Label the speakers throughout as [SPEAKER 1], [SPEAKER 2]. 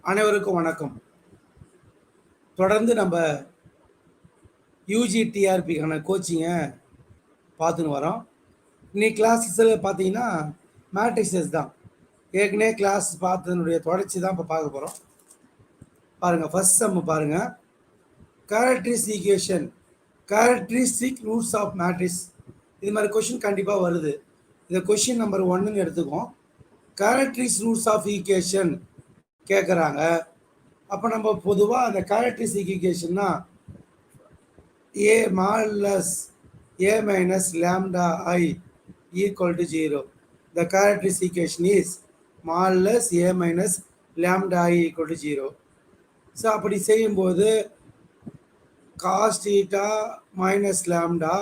[SPEAKER 1] அனைவருக்கும் வணக்கம். தொடர்ந்து நம்ம UG-TRBக்கான கோச்சிங்கை பார்த்துன்னு வரோம். இன்னைக்கு கிளாஸஸில் பார்த்தீங்கன்னா மேட்ரிக்ஸஸ் தான். ஏற்கனவே கிளாஸ் பார்த்ததனுடைய தொடர்ச்சி தான் இப்போ பார்க்க போகிறோம். பாருங்கள், ஃபர்ஸ்ட் சம் பாருங்கள். Characteristic equation, characteristic roots of matrix. இது மாதிரி கொஷின் கண்டிப்பாக வருது. இந்த கொஷின் நம்பர் 1ன்னு எடுத்துக்குவோம். கேரக்டரிஸ்டிக் ரூட்ஸ் ஆஃப் ஈக்குவேஷன் கேட்குறாங்க. அப்போ நம்ம பொதுவாக அந்த characteristic ஈக்குவேஷன்னா a minus a minus lambda I equal to 0. The characteristic equation is minus a minus lambda I equal to 0. So அப்படி செய்யும்போது cos theta minus lambda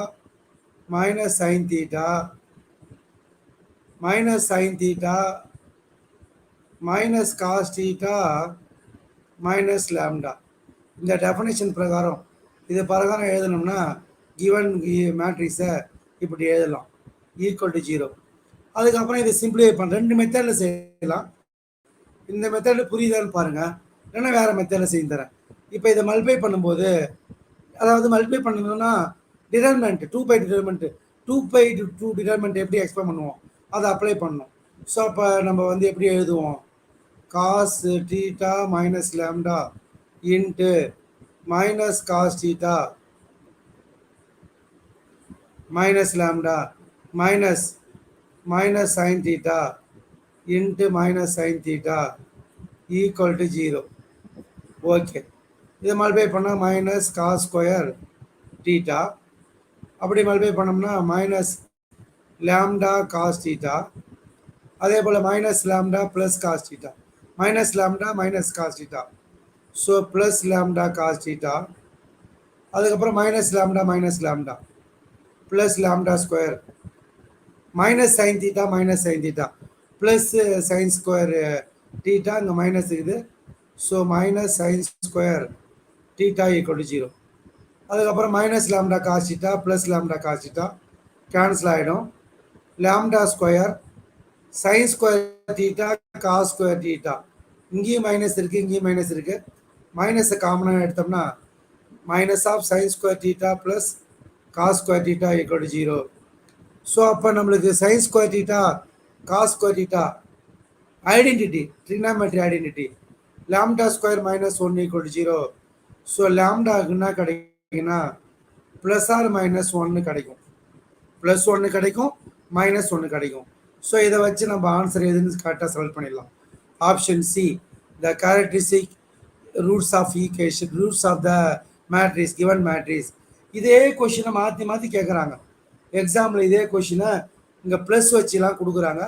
[SPEAKER 1] minus sin theta minus sin theta minus cos theta minus lambda. இந்த definition பிரகாரம் இது பிரகாரம் எழுதணும்னா given மேட்ரிக்ஸை இப்படி எழுதலாம், ஈக்குவல் டு 0. அதுக்கப்புறம் இதை சிம்பிளிஃபை பண்ண 2 மெத்தடில் செய்யலாம். இந்த மெத்தடில் புரியுதான்னு பாருங்கள், இல்லைன்னா வேறு மெத்தடில் செய்து தரேன். இப்போ இதை மல்டிப்ளை பண்ணும்போது, அதாவது மல்டிப்ளை பண்ணணும்னா டிட்டர்மெண்ட் 2 டிட்டர்மெண்ட் 2 டிட்டர்மெண்ட் எப்படி எக்ஸ்பிளைன் பண்ணுவோம் அதை அப்ளை பண்ணணும். ஸோ அப்போ நம்ம வந்து எப்படி எழுதுவோம், cos theta minus lambda into minus cos theta minus lambda minus sin theta into minus sin theta equal to 0. Okay, இதை மல்டிப்ளை பண்ணால் மைனஸ் காஸ் ஸ்கொயர் தீட்டா, அப்படி மல்டிப்ளை பண்ணோம்னா மைனஸ் லேம்டா காஸ் தீட்டா, அதே போல் minus lambda plus cos theta, minus lambda minus cos theta, so plus lambda cos theta, அதுக்கப்புறம் minus lambda plus lambda square minus sine theta plus sine square theta, இங்கே minus இருக்குது. So minus sine square theta equal to 0. அதுக்கப்புறம் minus lambda cos theta plus lambda cos theta cancel ஆகிடும். Lambda square sine square theta cos square theta, இங்கேயும் minus இருக்குது, இங்கேயும் minus இருக்குது. மைனஸை காமனாக எடுத்தோம்னா minus of sine square theta plus cos square theta equal to 0. So அப்போ நம்மளுக்கு sine square theta cos square theta identity, trigonometry identity, lambda square minus 1 equal to 0. So லேம்டாக்கு என்ன கிடைக்குன்னா ப்ளஸ் ஆர் மைனஸ் 1 கிடைக்கும், ப்ளஸ் 1 கிடைக்கும், minus 1 கிடைக்கும். So இதை வச்சு நம்ம ஆன்சர் எதுன்னு கரெக்டாக செலக்ட் பண்ணிடலாம். Option C, the characteristic roots of equation, roots of the matrix, given matrix. இதே கொஷினை மாற்றி மாற்றி கேட்குறாங்க எக்ஸாம்பிள். இதே கொஷினை இங்கே ப்ளஸ் வச்சுலாம் கொடுக்குறாங்க,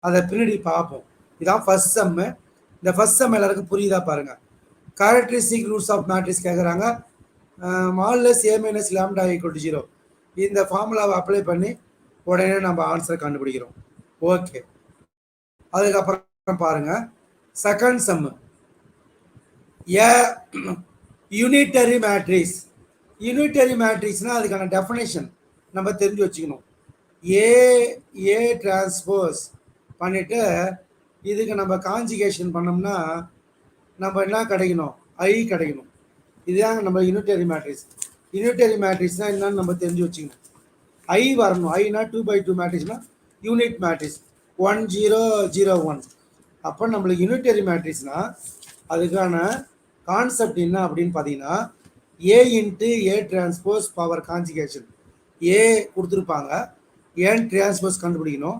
[SPEAKER 1] அதை பின்னாடி பார்ப்போம். இதான் ஃபர்ஸ்ட் செம்மு. இந்த ஃபர்ஸ்ட் செம் எல்லாருக்கும் புரியுதா பாருங்கள். கேரக்டரிஸ்டிக் ரூட்ஸ் ஆஃப் மேட்ரிக்ஸ் கேட்குறாங்க. Modulus a minus lambda equal to 0. இந்த ஃபார்முலாவை அப்ளை பண்ணி உடனே நம்ம ஆன்சரை கண்டுபிடிக்கிறோம். ஓகே, அதுக்கப்புறம் பாருங்கள் second sem. Unitary matrix. Unitary மேட்ரிக்ஸ்னால் அதுக்கான டெஃபினேஷன் நம்ம தெரிஞ்சு வச்சுக்கணும். ஏ டிரான்ஸ்போஸ் பண்ணிவிட்டு இதுக்கு நம்ம கான்ஜுகேஷன் பண்ணோம்னா நம்ம என்ன கிடைக்கணும், ஐ கிடைக்கணும். இதுதாங்க நம்ம யூனிட்டரி மேட்ரிக்ஸ். யூனிட்டரி மேட்ரிக்ஸ்னால் என்னன்னு நம்ம தெரிஞ்சு வச்சுக்கணும். ஐ வரணும். Aina 2/2 மேட்ரிக்ஸ்னால் unit matrix 1 0 0 1. அப்போ நம்மளுக்கு யூனிட்டரி மேட்ரிக்ஸ்னால் அதுக்கான கான்செப்ட் என்ன அப்படின்னு பார்த்தீங்கன்னா A into A transpose power conjugation. A கொடுத்துருப்பாங்க, ஏன் டிரான்ஸ்போஸ் கண்டுபிடிக்கணும்.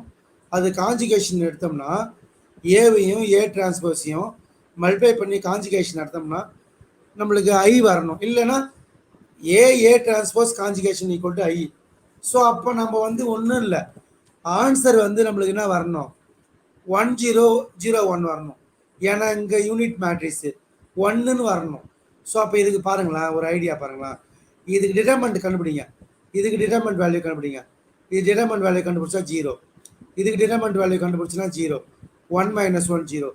[SPEAKER 1] அது கான்ஜுகேஷன் எடுத்தோம்னா ஏவையும் ஏ டிரான்ஸ்போஸையும் மல்டிப்ளை பண்ணி கான்ஜுகேஷன் எடுத்தோம்னா நம்மளுக்கு ஐ வரணும். இல்லைன்னா ஏ transpose conjugation equal to I. So அப்போ நம்ம வந்து ஒன்றும் இல்லை, ஆன்சர் வந்து நம்மளுக்கு என்ன வரணும், 1 0 0 1 வரணும். ஏன்னா இங்கே யூனிட் மேட்ரிக்ஸு 1ன்னு வரணும். ஸோ அப்போ இதுக்கு பாருங்களேன், ஒரு ஐடியா பாருங்களேன். இதுக்கு டிட்டர்மெண்ட் கண்டுபிடிங்க, இதுக்கு டிட்டர்மெண்ட் வேல்யூ கண்டுபிடிங்க. இது டிட்டர்மெண்ட் வேல்யூ கண்டுபிடிச்சா 0, இதுக்கு டிட்டர்மெண்ட் வேல்யூ கண்டுபிடிச்சினா 0, 1 மைனஸ் 1 0.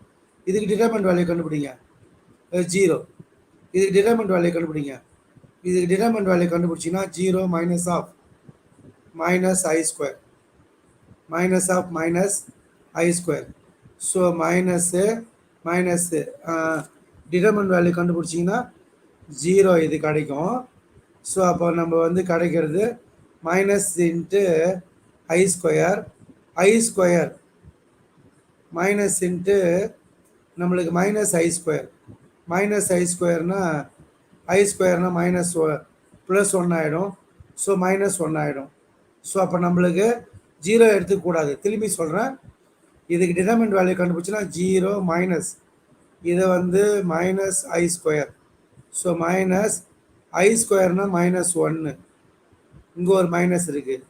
[SPEAKER 1] இதுக்கு டிட்டர்மெண்ட் வேல்யூ கண்டுபிடிங்க 0, இதுக்கு டிட்டர்மெண்ட் வேல்யூ கண்டுபிடிங்க. இதுக்கு டிட்டர்மெண்ட் வேல்யூ கண்டுபிடிச்சிங்கன்னா 0 minus of minus I square, minus of minus I square. So minus minus determinant value கண்டுபிடிச்சிங்கன்னா 0 இது கிடைக்கும். ஸோ அப்போ நம்ம வந்து கிடைக்கிறது minus into I square minus into நம்மளுக்கு மைனஸ் ஐ ஸ்கொயர்னா மைனஸ் ப்ளஸ் 1 ஆகிடும். ஸோ மைனஸ் 1 ஆகிடும். ஸோ அப்போ நம்மளுக்கு 0 எடுத்துக்கூடாது. திரும்பி சொல்கிறேன், இதுக்கு டிட்டர்மினன்ட் வேல்யூ கண்டுபிடிச்சினா 0 மைனஸ் இது வந்து minus I square. So minus I ஸ்கொயர்னா மைனஸ் 1, இங்கே ஒரு மைனஸ் இருக்குது.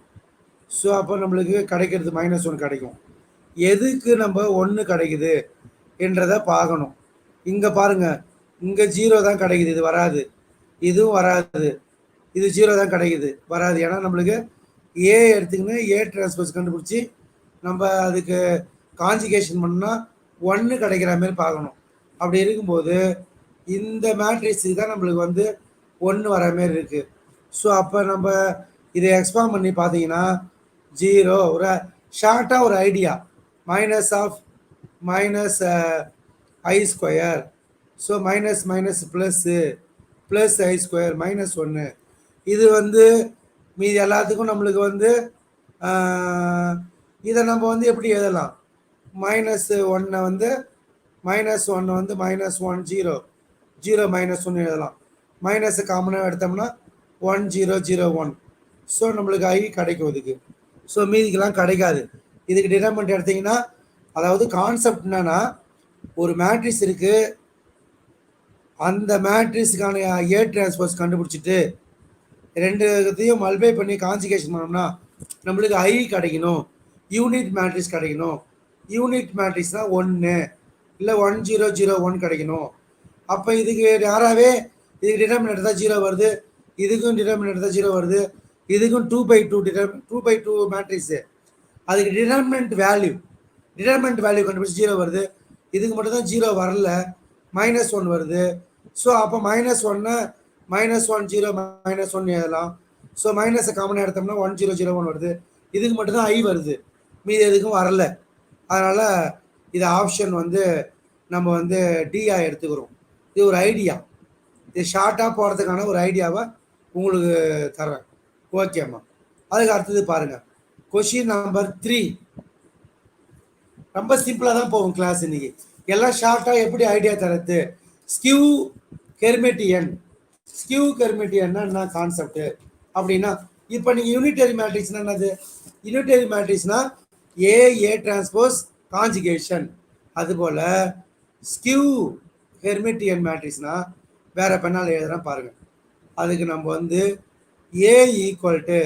[SPEAKER 1] ஸோ அப்போ நம்மளுக்கு கிடைக்கிறது மைனஸ் 1 கிடைக்கும். எதுக்கு நம்ம 1 கிடைக்குது என்றதை பார்க்கணும். இங்கே பாருங்கள், இங்கே 0 தான் கிடைக்குது, இது வராது, இதுவும் வராது, இது 0 தான் கிடைக்குது, வராது. ஏன்னா நம்மளுக்கு ஏ எடுத்துக்கின்னு ஏ டிரான்ஸ்போஸ் கண்டுபிடிச்சி நம்ம அதுக்கு கான்ஜுகேஷன் பண்ணால் 1 கிடைக்கிற மாதிரி பார்க்கணும். அப்படி இருக்கும்போது இந்த மேட்ரிக்ஸுக்கு தான் நம்மளுக்கு வந்து 1 வர மாதிரி இருக்குது. ஸோ அப்போ நம்ம இதை எக்ஸ்பாண்ட் பண்ணி பார்த்தீங்கன்னா 0 ஒரு ஷார்ட்டாக ஒரு idea minus I square. So minus plus I square minus 1. இது வந்து மீதி எல்லாத்துக்கும் நம்மளுக்கு வந்து இதை நம்ம வந்து எப்படி எழுதலாம், மைனஸ் 1 வந்து மைனஸ் 1 மைனஸ் 1 எழுதலாம். மைனஸை காமனாக எடுத்தோம்னா 1 0 0 1. ஸோ நம்மளுக்கு ஐ கிடைக்கும் இதுக்கு. ஸோ மீதிக்கெல்லாம் கிடைக்காது. இதுக்கு டிட்டர்மினன்ட் எடுத்திங்கன்னா, அதாவது கான்செப்ட் என்னன்னா, ஒரு மேட்ரிக்ஸ் இருக்குது, அந்த மேட்ரிக்ஸுக்கான ஏ டிரான்ஸ்போஸ் கண்டுபிடிச்சிட்டு ரெண்டுத்தையும் மல்டிப்ளை பண்ணி கான்ஜுகேஷன் பண்ணோம்னா நம்மளுக்கு ஐ கிடைக்கணும், யூனிட் மேட்ரிக்ஸ் கிடைக்கணும். யூனிட் மேட்ரிக்ஸ்னால் 1 இல்லை 1 0 0 1 கிடைக்கணும். அப்போ இதுக்கு யாராவே இதுக்கு டிட்டர்மினன்ட் எடுத்தால் 0 வருது, இதுக்கும் டிட்டர்மினன்ட் எடுத்தால் 0 வருது, இதுக்கும் 2/2 மேட்ரிக்ஸு. அதுக்கு டிட்டர்மினன்ட் வேல்யூ கண்டுபிடிச்சி 0 வருது, இதுக்கு மட்டும் தான் 0 வரல, மைனஸ் 1 வருது. ஸோ அப்போ மைனஸ் 1 0 மைனஸ் 1 எழுதலாம். ஸோ மைனஸை காமனாக எடுத்தோம்னா 1 0 0 1 வருது, இதுக்கு மட்டும்தான் ஐ வருது, மீது எதுக்கும் வரல. அதனால் இது ஆப்ஷன் வந்து நம்ம வந்து டிஆ எடுத்துக்கிறோம். இது ஒரு ஐடியா, இது ஷார்ட்டாக போகிறதுக்கான ஒரு ஐடியாவை உங்களுக்கு தரேன். ஓகேம்மா. அதுக்கு அடுத்தது பாருங்கள், கொஷின் நம்பர் 3. ரொம்ப சிம்பிளாக தான் போகும் கிளாஸ் இன்னைக்கு. எல்லாம் ஷார்ட்டாக எப்படி ஐடியா தரது. ஸ்கியூ ஹெர்மிட்டியன் என்ன கான்செப்ட் அப்படின்னா, இப்போ நீங்கள் யூனிட்டரி மேட்ரிக்ஸ்னா என்னது, யூனிட்டரி மேட்ரிக்ஸ்னா ஏ டிரான்ஸ்போஸ் கான்ஜுகேஷன். அதுபோல் ஸ்கியூ ஹெர்மிட்டியன் மேட்ரிக்ஸ்னா வேற பெண்ணால் எழுதுறேன் பாருங்கள். அதுக்கு நம்ம வந்து A equal to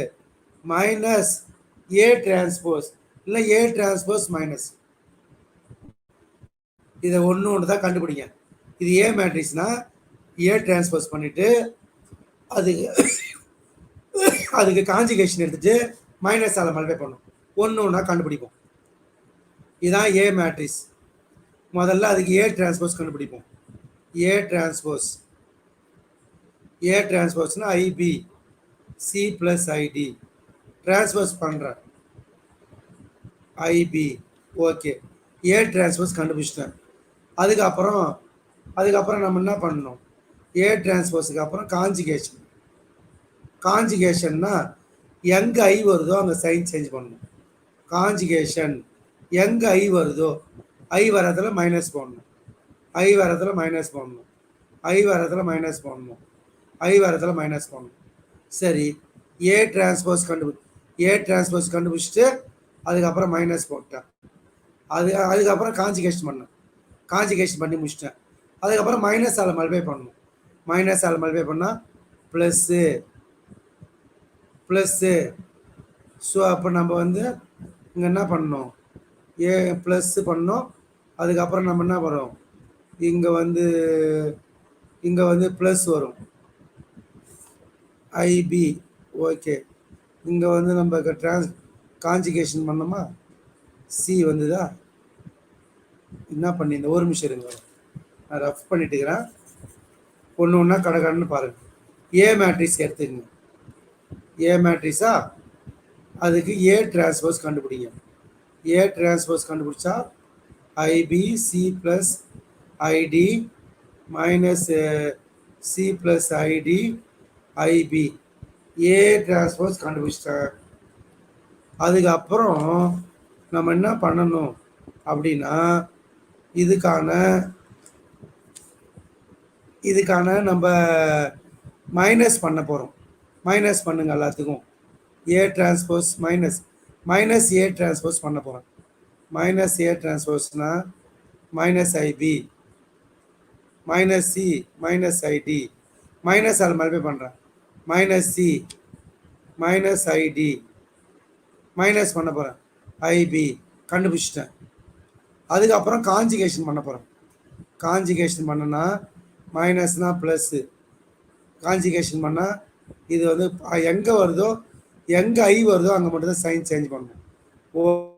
[SPEAKER 1] minus A transpose இல்லை ஏ டிரான்ஸ்போஸ் மைனஸ், இதை ஒன்று தான் கண்டுபிடிங்க. இது ஏ மேட்ரிக்ஸ்னா ஏ டிரான்ஸ்போஸ் பண்ணிவிட்டு அதுக்கு கான்ஜுகேஷன் எடுத்துகிட்டு மைனஸால் மல்டிப்ளை பண்ணும், ஒன்றா கண்டுபிடிப்போம். இதுதான் ஏ மேட்ரிக்ஸ். முதல்ல அதுக்கு ஏ டிரான்ஸ்போஸ் கண்டுபிடிப்போம். ஏ டிரான்ஸ்போஸ்னா I B C plus I D transpose பண்ணுறேன் ஐபி. ஓகே, ஏ டிரான்ஸ்போஸ் கண்டுபிடிச்சிட்டேன். அதுக்கப்புறம் நம்ம என்ன பண்ணணும், ஏ டிரான்ஸ்போஸுக்கு அப்புறம் கான்ஜுகேஷன்னா எங்கே ஐ வருதோ அங்கே சைன் சேஞ்ச் பண்ணணும். கான்ஜுகேஷன் எங்கே ஐ வருதோ ஐ வரதில் மைனஸ் போடணும், ஐ வரதில் மைனஸ் போடணும். சரி, ஏ டிரான்ஸ்போஸ் கண்டுபிடிச்சிட்டு அதுக்கப்புறம் மைனஸ் போட்டேன். அதுக்கப்புறம் கான்ஜுகேஷன் பண்ணி முடிச்சிட்டேன். அதுக்கப்புறம் மைனஸால் மல்டிப்ளை பண்ணால் ப்ளஸ்ஸு. ஸோ அப்போ நம்ம வந்து இங்கே என்ன பண்ணணும், ஏ ப்ளஸ்ஸு பண்ணோம். அதுக்கப்புறம் நம்ம என்ன பண்ணுறோம், இங்கே வந்து ப்ளஸ் வரும் ஐபி. ஓகே, இங்கே வந்து நம்ம கான்ஜுகேஷன் பண்ணோமா, சி வந்துதா. என்ன பண்ணியிருந்தேன், ஒரு நிமிஷம் இருங்க, நான் ரஃப் பண்ணிட்டு இருக்கிறேன். ஒன்று கடன்னு பாருங்கள். ஏ மேட்ரிக்ஸ் எடுத்துக்கங்க. ஏ மேட்ரிக்ஸா, அதுக்கு ஏ டிரான்ஸ்போஸ் கண்டுபிடிங்க. ஏ டிரான்ஸ்போஸ் கண்டுபிடிச்சா IB C plus ID minus C plus ID IB A transpose கண்டுபிடிச்சிட்டேன். அதுக்கப்புறம் நம்ம என்ன பண்ணணும் அப்படின்னா இதுக்கான நம்ம மைனஸ் பண்ண போகிறோம். மைனஸ் பண்ணுங்க எல்லாத்துக்கும். A transpose minus A transpose பண்ண போகிறோம். மைனஸ் ஏ டிரான்ஸ்போஸ்னா minus I B minus C minus I D minus அது மல்டிப்ளை பண்ணுறேன். Minus C minus I D minus பண்ண போகிறேன் ஐபி கண்டுபிடிச்சிட்டேன். அதுக்கப்புறம் காஞ்சிகேஷன் பண்ண போகிறேன். காஞ்சிகேஷன் பண்ணனா மைனஸ்னா ப்ளஸ்ஸு. காஞ்சிகேஷன் பண்ணால் இது வந்து எங்கே வருதோ எங்கே ஐ வருதோ அங்கே மட்டும்தான் சைன் சேஞ்ச் பண்ணணும்.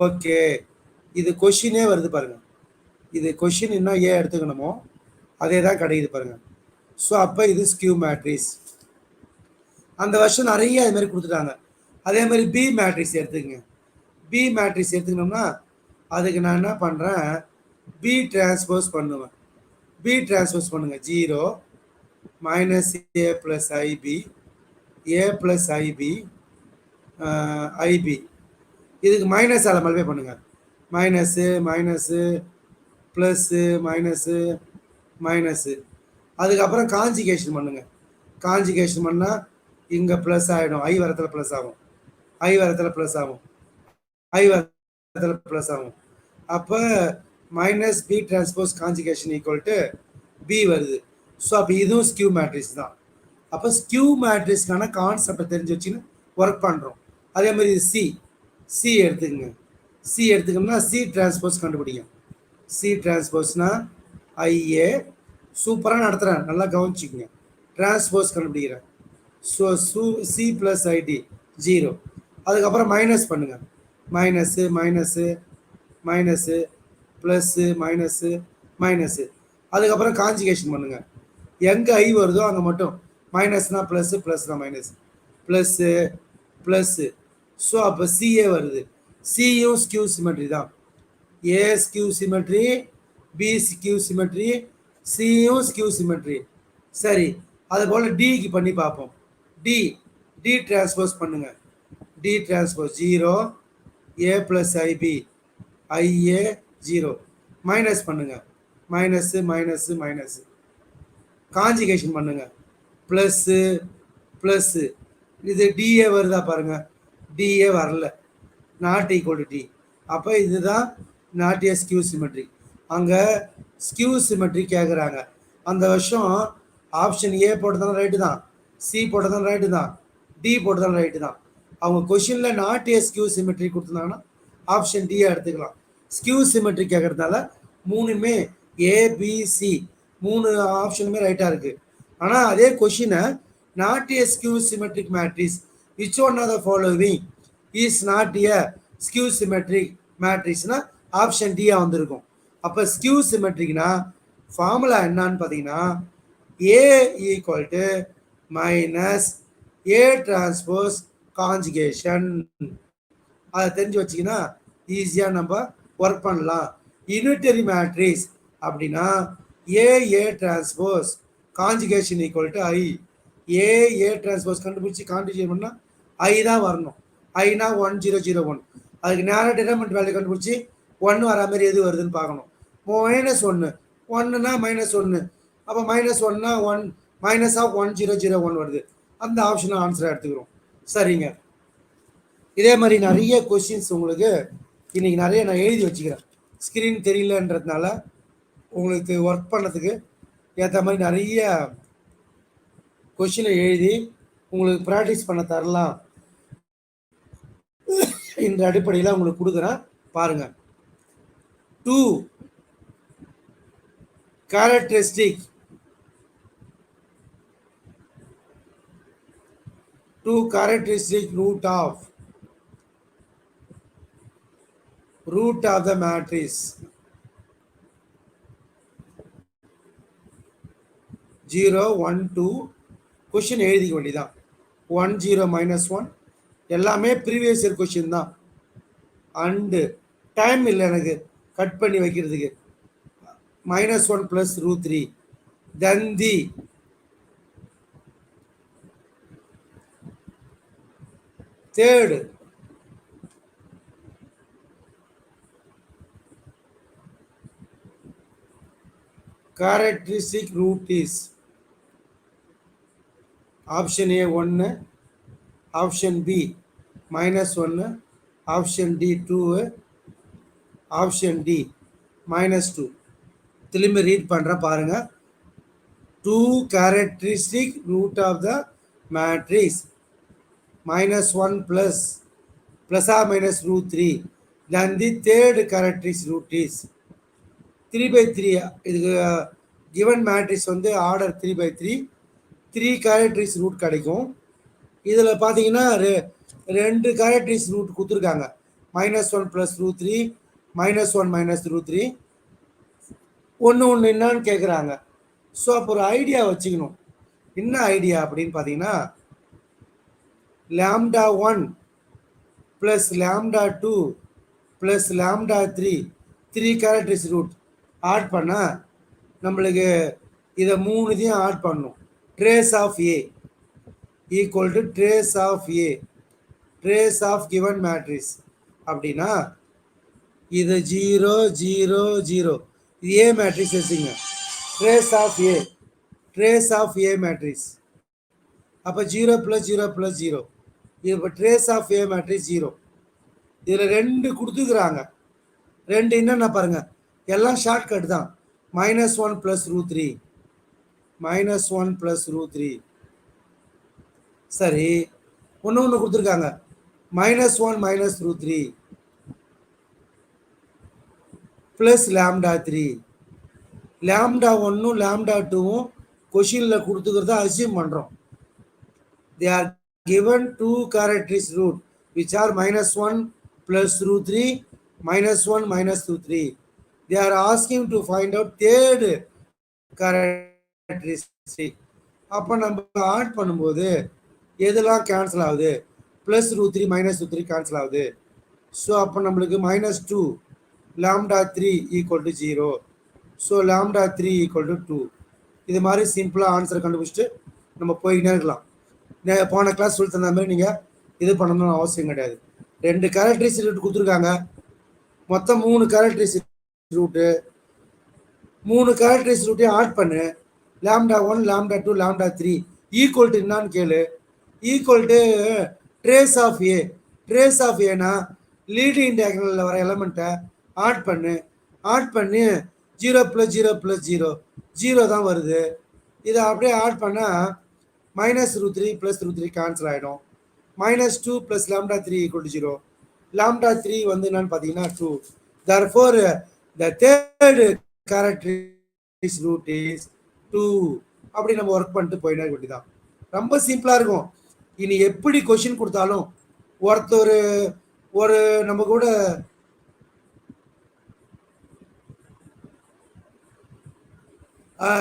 [SPEAKER 1] ஓகே, இது கொஷினே வருது பாருங்கள். இது கொஷின் இன்னும் ஏன் எடுத்துக்கணுமோ அதே தான் கிடைக்குது பாருங்கள். ஸோ அப்போ இது ஸ்கியூ மேட்ரிக்ஸ். அந்த வருஷம் நிறைய அது மாதிரி கொடுத்துட்டாங்க. அதே மாதிரி பி மேட்ரிக்ஸ் எடுத்துக்கங்க. பி மேட்ரிக்ஸ் எடுத்துக்கணும்னா அதுக்கு நான் என்ன பண்ணுறேன், பி டிரான்ஸ்போஸ் பண்ணுவேன். பி டிரான்ஸ்போஸ் பண்ணுங்கள். 0 மைனஸ் ஏ ப்ளஸ் ஐபி ஏ ப்ளஸ் ஐபி ஐபி இதுக்கு மைனஸ் அதில் மல்டிப்ளை பண்ணுங்கள். Minus minus plus minus minus அதுக்கப்புறம் காஞ்சிகேஷன் பண்ணுங்கள். காஞ்சிகேஷன் பண்ணால் இங்கே ப்ளஸ் ஆகிடும். ஐ வரத்தில் ப்ளஸ் ஆகும். ஐ வரத்தில் ப்ளஸ் ஆகும். ஐ வரத்தில் ப்ளஸ் ஆகும். அப்போ minus B transpose conjugation equal to B வருது. ஸோ அப்போ இதுவும் ஸ்கியூ மேட்ரிக்ஸ் தான். அப்போ ஸ்கியூ மேட்ரிக்ஸ்க்கான கான்செப்டை தெரிஞ்சு வச்சுன்னு ஒர்க் பண்ணுறோம். அதே மாதிரி சி சி எடுத்துக்கங்க. சி எடுத்துக்கணும்னா சி டிரான்ஸ்போஸ் கண்டுபிடிங்க. சி டிரான்ஸ்போஸ்னா ஐஏ சூப்பராக நடத்துகிறேன், நல்லா கவனிச்சிக்கங்க. டிரான்ஸ்போஸ் கண்டுபிடிக்கிறேன். So C plus I D 0. அதுக்கப்புறம் மைனஸ் பண்ணுங்கள். Minus minus minus plus minus minus அதுக்கப்புறம் காஞ்சிகேஷன் பண்ணுங்கள். எங்கே ஐ வருதோ அங்கே மட்டும் மைனஸ்னா ப்ளஸ்ஸு ப்ளஸ்னா மைனஸ் ப்ளஸ்ஸு ப்ளஸ்ஸு. ஸோ அப்போ சிஏ வருது. சியும் ஸ்கியூ சிமெட்ரி தான். A skew symmetry, B skew symmetry, சியும் ஸ்கியூ சிமெட்ரி. சரி, அதுபோல் டிக்கு பண்ணி பார்ப்போம். டி டி டிரான்ஸ்போஸ் பண்ணுங்க. டி டிரான்ஸ்போஸ் 0 ஏ ப்ளஸ் ஐபி ஐஏ 0 மைனஸ் பண்ணுங்க. மைனஸு மைனஸு மைனஸு காஞ்சிகேஷன் பண்ணுங்க. ப்ளஸ்ஸு ப்ளஸ்ஸு இது டிஏ வருதா பாருங்கள். டிஏ வரல, நாட் ஈக்குவல் டு டி. அப்போ இதுதான் நாட் ஏ ஸ்கியூ சிமெட்ரி. அங்கே ஸ்கியூ சிமெட்ரி கேட்குறாங்க. அந்த வருஷம் ஆப்ஷன் ஏ போட்டதாலும் ரைட்டு தான், சி போட்டதாலும் ரைட்டு தான், டி போட்டதாலும் ரைட்டு தான். அவங்க கொஷினில் நாட் ஏ ஸ்கியூ சிமெட்ரி கொடுத்துருந்தாங்கன்னா ஆப்ஷன் டியை எடுத்துக்கலாம். ஸ்கியூ சிமெட்ரி கேட்குறதுனால மூணுமே ஏபிசி 3 ஆப்ஷனுமே ரைட்டாக இருக்குது. ஆனால் அதே கொஷினை not a skew symmetric matrix which one of the following is not a skew symmetric மேட்ரிக்ஸ்னா ஆப்ஷன் டியாக வந்திருக்கும். அப்போ ஸ்கியூ சிமெட்ரிக்னா ஃபார்முலா என்னன்னு பார்த்தீங்கன்னா A equal to minus A transpose conjugation. அதை தெரிஞ்சு வச்சிங்கன்னா ஈஸியாக நம்ம ஒர்க் பண்ணலாம். யூனிட்டரி மேட்ரிக்ஸ் அப்படின்னா ஏ transpose conjugation equal to I. A transpose கண்டுபிடிச்சி கான்ஜுகேட் பண்ணால் ஐ தான் வரணும். ஐனா 1001. அதுக்கு நேராக டிட்டர்மெண்ட் வேல்யூ கண்டுபிடிச்சி 1 வரா மாதிரி எது வருதுன்னு பார்க்கணும். -1 1னா -1. அப்போ -1னா 1 மைனஸ் ஆஃப் 1001 வருது. அந்த ஆப்ஷனை ஆன்சராக எடுத்துக்கிறோம். சரிங்க, இதே மாதிரி நிறைய கொஸ்டின்ஸ் உங்களுக்கு இன்றைக்கி நிறைய நான் எழுதி வச்சுக்கிறேன். ஸ்க்ரீன் தெரியலன்றதுனால உங்களுக்கு ஒர்க் பண்ணதுக்கு ஏற்ற மாதிரி நிறைய கொஸ்டினை எழுதி உங்களுக்கு ப்ராக்டிஸ் பண்ண தரலாம் என்ற அடிப்படையில் உங்களுக்கு கொடுக்குறேன். பாருங்கள். 2 characteristic root of the matrix 0 1 2 question எழுதிக்க வேண்டியதான். 1 0 -1 எல்லாமே ப்ரீவியஸ் இயர் கொஷின் தான். அண்டு டைம் இல்லை எனக்கு கட் பண்ணி வைக்கிறதுக்கு. minus 1 plus root 3. Then the third characteristic root is option A 1, option B minus 1, option D 2, option D minus 2. திரும்பி read பண்ணுறேன் பாருங்க. 2 characteristic root of the matrix minus 1 plus or minus root 3. Then the third characteristic root is 3/3. இதுக்கு given matrix வந்து order 3/3, 3 characteristic root கிடைக்கும். இதில் பார்த்தீங்கன்னா ரெண்டு characteristic root கொடுத்துருக்காங்க. -1 plus root 3, -1 minus root 3. ஒன்று என்னன்னு கேட்குறாங்க. ஸோ அப்போ ஒரு ஐடியா வச்சுக்கணும். என்ன ஐடியா அப்படின்னு பார்த்தீங்கன்னா, λ1 plus λ2 plus λ3, 3 characteristic root add பண்ணால் நம்மளுக்கு இதை மூணுத்தையும் ஆட் பண்ணணும். Trace of A equal to trace of A, trace of given matrix அப்படின்னா இது 0 0 0. இது ஏ மேட்ரிக்ஸ் வச்சுங்க. Trace of A, trace of A matrix. அப்போ 0 + 0 + 0. இப்போ ட்ரேஸ் ஆஃப் ஏ மேட்ரிக்ஸ் 0. இதில் ரெண்டு கொடுத்துக்கிறாங்க. ரெண்டு என்னென்ன பாருங்க, எல்லாம் ஷார்ட்கட் தான். -1 + root 3, -1 + root 3. சரி, ஒன்று கொடுத்துருக்காங்க. -1 minus root 3 ப்ளஸ் λ3. λ1ம் λ2ம் கொஷினில் கொடுத்துக்கிறத அசியூம் பண்ணுறோம். They are given 2 characteristic root which are -1 plus root 3, -1 minus root 3. They are asking to find out third characteristic. அப்போ நம்ம ஆட் பண்ணும்போது எதெல்லாம் கேன்சல் ஆகுது? Plus root 3 minus root 3 cancel ஆகுது. ஸோ அப்போ நம்மளுக்கு -2 λ3 equal to 0. So λ3 equal to 2. இது மாதிரி சிம்பிளாக ஆன்சர் கண்டுபிடிச்சிட்டு நம்ம போய்கிட்டே இருக்கலாம். போன கிளாஸ் சொல்லி தந்த மாதிரி நீங்கள் இது பண்ணணும்னு அவசியம் கிடையாது. ரெண்டு கேரக்டரிஸ்டிக் ரூட் கொடுத்துருக்காங்க. மொத்தம் 3 கேரக்டரிஸ்டிக் ரூட்டு. 3 கேரக்டரிஸ்டிக் ரூட்டையும் ஆட் பண்ணு. λ1 λ2 λ3 ஈக்குவல் டு என்னான்னு கேளு. Equal to trace of A. Trace of ஏனா லீடிங் டயகனலில் வர எலமெண்ட்டை ஆட் பண்ணு. ஆட் பண்ணி 0 + 0 + 0 0 தான் வருது. இதை அப்படியே ஆட் பண்ணால் -√3 + √3 கேன்சல் ஆகிடும். -2 + λ3 = 0. λ3 வந்து என்னன்னு பார்த்தீங்கன்னா 2. Therefore, the third characteristic root is 2. அப்படி நம்ம ஒர்க் பண்ணிட்டு போயிட்டே வேண்டியதான். ரொம்ப சிம்பிளாக இருக்கும். இனி எப்படி கொஷின் கொடுத்தாலும் ஒருத்தர் ஒரு நம்ம கூட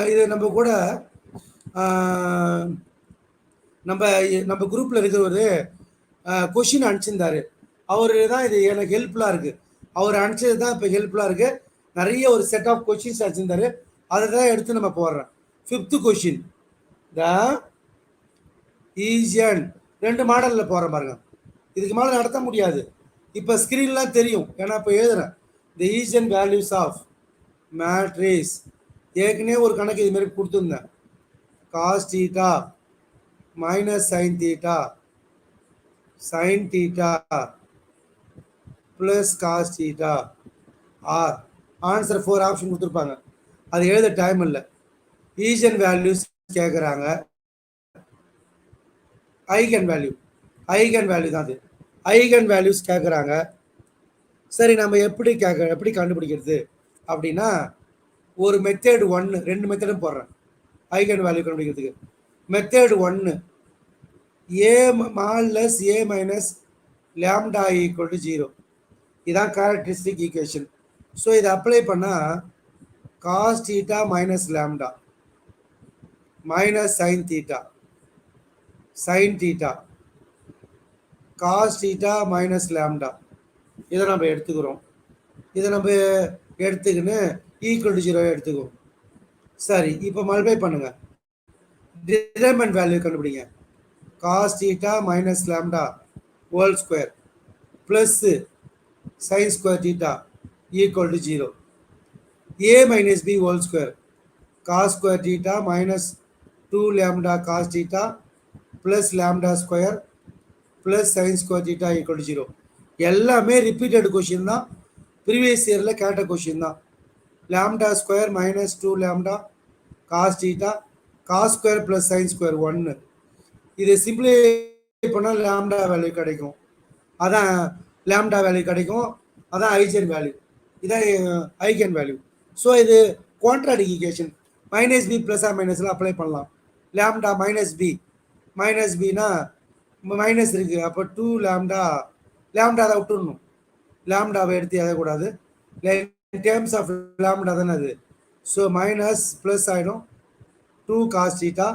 [SPEAKER 1] இது நம்ம கூட நம்ம குரூப்பில் இருக்கிறவர் கொஷின் அனுப்பிச்சிருந்தாரு. அவர் தான் இது எனக்கு ஹெல்ப்ஃபுல்லாக இருக்குது. அவர் அனுப்பிச்சது தான் இப்போ ஹெல்ப்ஃபுல்லாக இருக்குது. நிறைய ஒரு செட் ஆஃப் கொஷின்ஸ் அனுப்பிச்சிருந்தாரு. அதை தான் எடுத்து நம்ம போடுறோம். 5th கொஷின் த ஈஜன் 2 மாடலில் போகிற பாருங்க. இதுக்கு மேலே நடத்த முடியாது. இப்போ ஸ்க்ரீன்லாம் தெரியும், ஏன்னா இப்போ எழுதுறேன். The eigen values of matrix. ஏற்கனவே ஒரு கணக்கு இது மாதிரி கொடுத்துருந்தேன். Cos theta minus sine theta, sin theta plus cos theta or answer 4 option கொடுத்துருப்பாங்க. அது எழுத டைம் இல்லை. ஈஜன் வேல்யூஸ் கேட்குறாங்க. ஐகன் வேல்யூ தான் அது. ஐகன் வேல்யூஸ் கேட்குறாங்க. சரி, நம்ம எப்படி கண்டுபிடிக்கிறது அப்படின்னா, ஒரு மெத்தேடு 1, 2 மெத்தடும் போடுறேன் ஐகன் வேல்யூ கண்டுபிடிக்கிறதுக்கு. மெத்தேடு 1, a மால்லஸ் a minus lambda equal to 0. இதான் கேரக்டரிஸ்டிக் ஈக்குவேஷன். ஸோ இதை அப்ளை பண்ணால் cos theta minus lambda minus sine theta cos theta minus lambda. இதை நம்ம எடுத்துக்கிறோம். இதை நம்ம எடுத்துக்கின்னு ஈக்குவல் டு 0 எடுத்துக்கோ. சரி, இப்போ மல்டிப்ளை பண்ணுங்க, டிட்டர்மெண்ட் வேல்யூ கண்டுபிடிங்க. cos theta minus lambda whole square plus sin square theta equal to 0. A minus B whole square cos square theta minus 2 lambda cos theta plus lambda square plus sin square theta equal to 0. எல்லாமே repeated question தான், previous இயரில் கேட்ட question தான். lambda square minus 2 lambda cos theta cos square plus sin square 1. இது simplify பண்ணால் lambda value கிடைக்கும். அதான் lambda value கிடைக்கும், அதான் ஐஜன் வேல்யூ, இதான் ஐகன் வேல்யூ. ஸோ இது quadratic equation. Minus B plus or மைனஸில் அப்ளை பண்ணலாம். லாம்டா மைனஸ் பினா மைனஸ் இருக்குது, அப்போ 2 லாம்டா அதை விட்டுடணும், லாம்டாவை எடுத்து எழக்கூடாது. டேர்ம்ஸ் ஆஃப் லாம்டா தானே அது. ஸோ மைனஸ் ப்ளஸ் ஆகிடும் 2 cos theta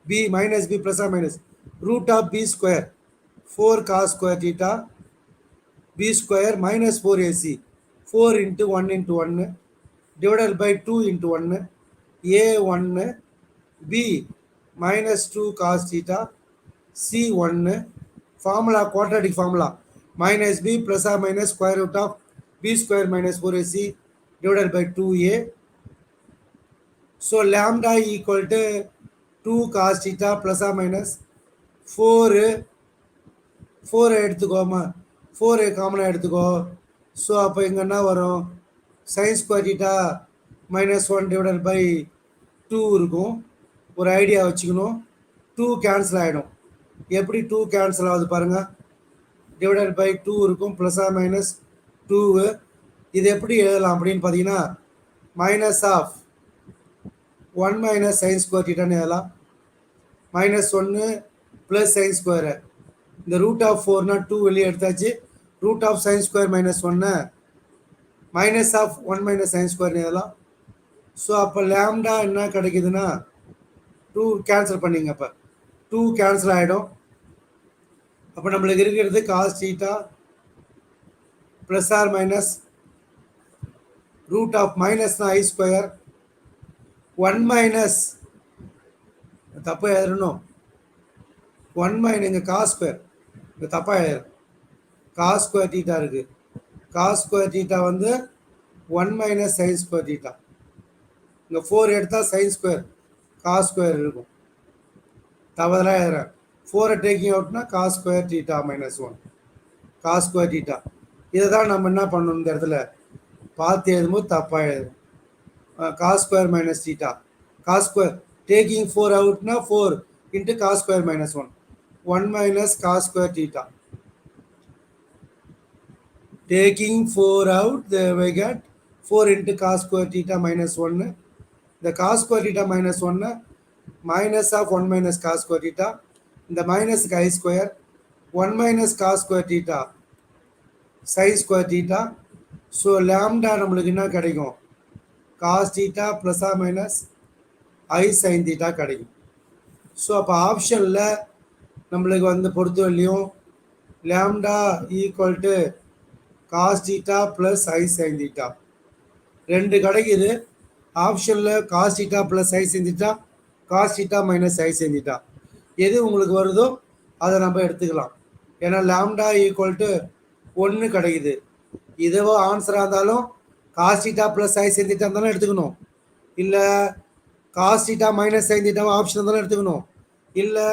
[SPEAKER 1] b minus b plus or minus root of b square 4 cos square theta b square minus 4ac 4 into 1 into 1 divided by 2 into 1 a1 b minus 2 cos theta c1 formula, quadratic formula, minus b plus or minus square root of b square minus 4ac divided by 2a. So lambda equal to 2 cos theta plus or minus 4 எடுத்துக்கோமா, 4 காமனாக எடுத்துக்கோ. So அப்போ இங்கே என்ன வரும், sin square theta minus 1 divided by 2 இருக்கும். ஒரு idea வச்சுக்கணும், 2 cancel ஆகிடும். எப்படி 2 கேன்சல் ஆகுது பாருங்கள், டிவைடட் பை 2 இருக்கும், ப்ளஸ் ஆர் மைனஸ் 2. இது எப்படி எழுதலாம் அப்படின்னு பார்த்தீங்கன்னா, minus of 1 minus sin square thetaன்னு எழுதலாம். மைனஸ் 1 ப்ளஸ் sin ஸ்கொயரு, இந்த ரூட் ஆஃப் 4னா 2 வெளியே எடுத்தாச்சு. Root of sin square minus 1 minus of 1 minus sin ஸ்கொயர்னு எழுதலாம். ஸோ அப்போ லேம்டா என்ன கிடைக்குதுன்னா 2 கேன்சல் பண்ணிங்க, அப்போ 2 கேன்சல் ஆகிடும். அப்போ நம்மளுக்கு இருக்கிறது cos theta plus or minus root of மைனஸ்னா ஐ ஸ்கொயர் 1 மைனஸ், தப்பாக எழுதணும், 1 மைனஸ் இங்கே காஸ் ஸ்கொயர், இங்கே தப்பாக எழுதுறேன், காஸ் ஸ்கொயர் தீட்டா இருக்குது. காஸ் ஸ்கொயர் தீட்டா வந்து 1 மைனஸ் சைன் ஸ்கொயர் தீட்டா. இங்கே 4 எடுத்தால் சைன் ஸ்கொயர் காஸ் ஸ்கொயர் இருக்கும், தவறாக எழுதுறேன். 4 டேக்கிங் அவுட்னா cos square theta minus 1 cos square theta. இதை தான் நம்ம என்ன பண்ணணும், இந்த இடத்துல பார்த்து எழுதும்போது தப்பாக எழுதுறோம். cos square minus theta, cos square taking 4 out na 4 into cos square minus 1 minus cos square theta, taking 4 out we get 4 into cos square theta minus 1. The cos square theta minus 1 minus of 1 minus cos square theta, the minus chi square 1 minus cos square theta sin square theta. So lambda நம்மளுக்கு என்ன கிடைக்கும், cos theta plus or minus I sin theta கிடைக்கும். So அப்போ ஆப்ஷனில் நம்மளுக்கு வந்து பொறுத்தவரையிலையும் lambda equal to cos theta plus I sin theta 2 கிடைக்குது. ஆப்ஷனில் cos theta plus I sin theta, cos theta minus I sin theta எது உங்களுக்கு வருதோ அதை நம்ம எடுத்துக்கலாம். ஏன்னா லேம்டா ஈக்குவல் டு 1 கிடைக்குது. இதுவோ ஆன்சராக இருந்தாலும் cos theta plus I sin theta தானே எடுத்துக்கணும், இல்லை cos theta minus sin theta option தானே எடுத்துக்கணும், இல்லை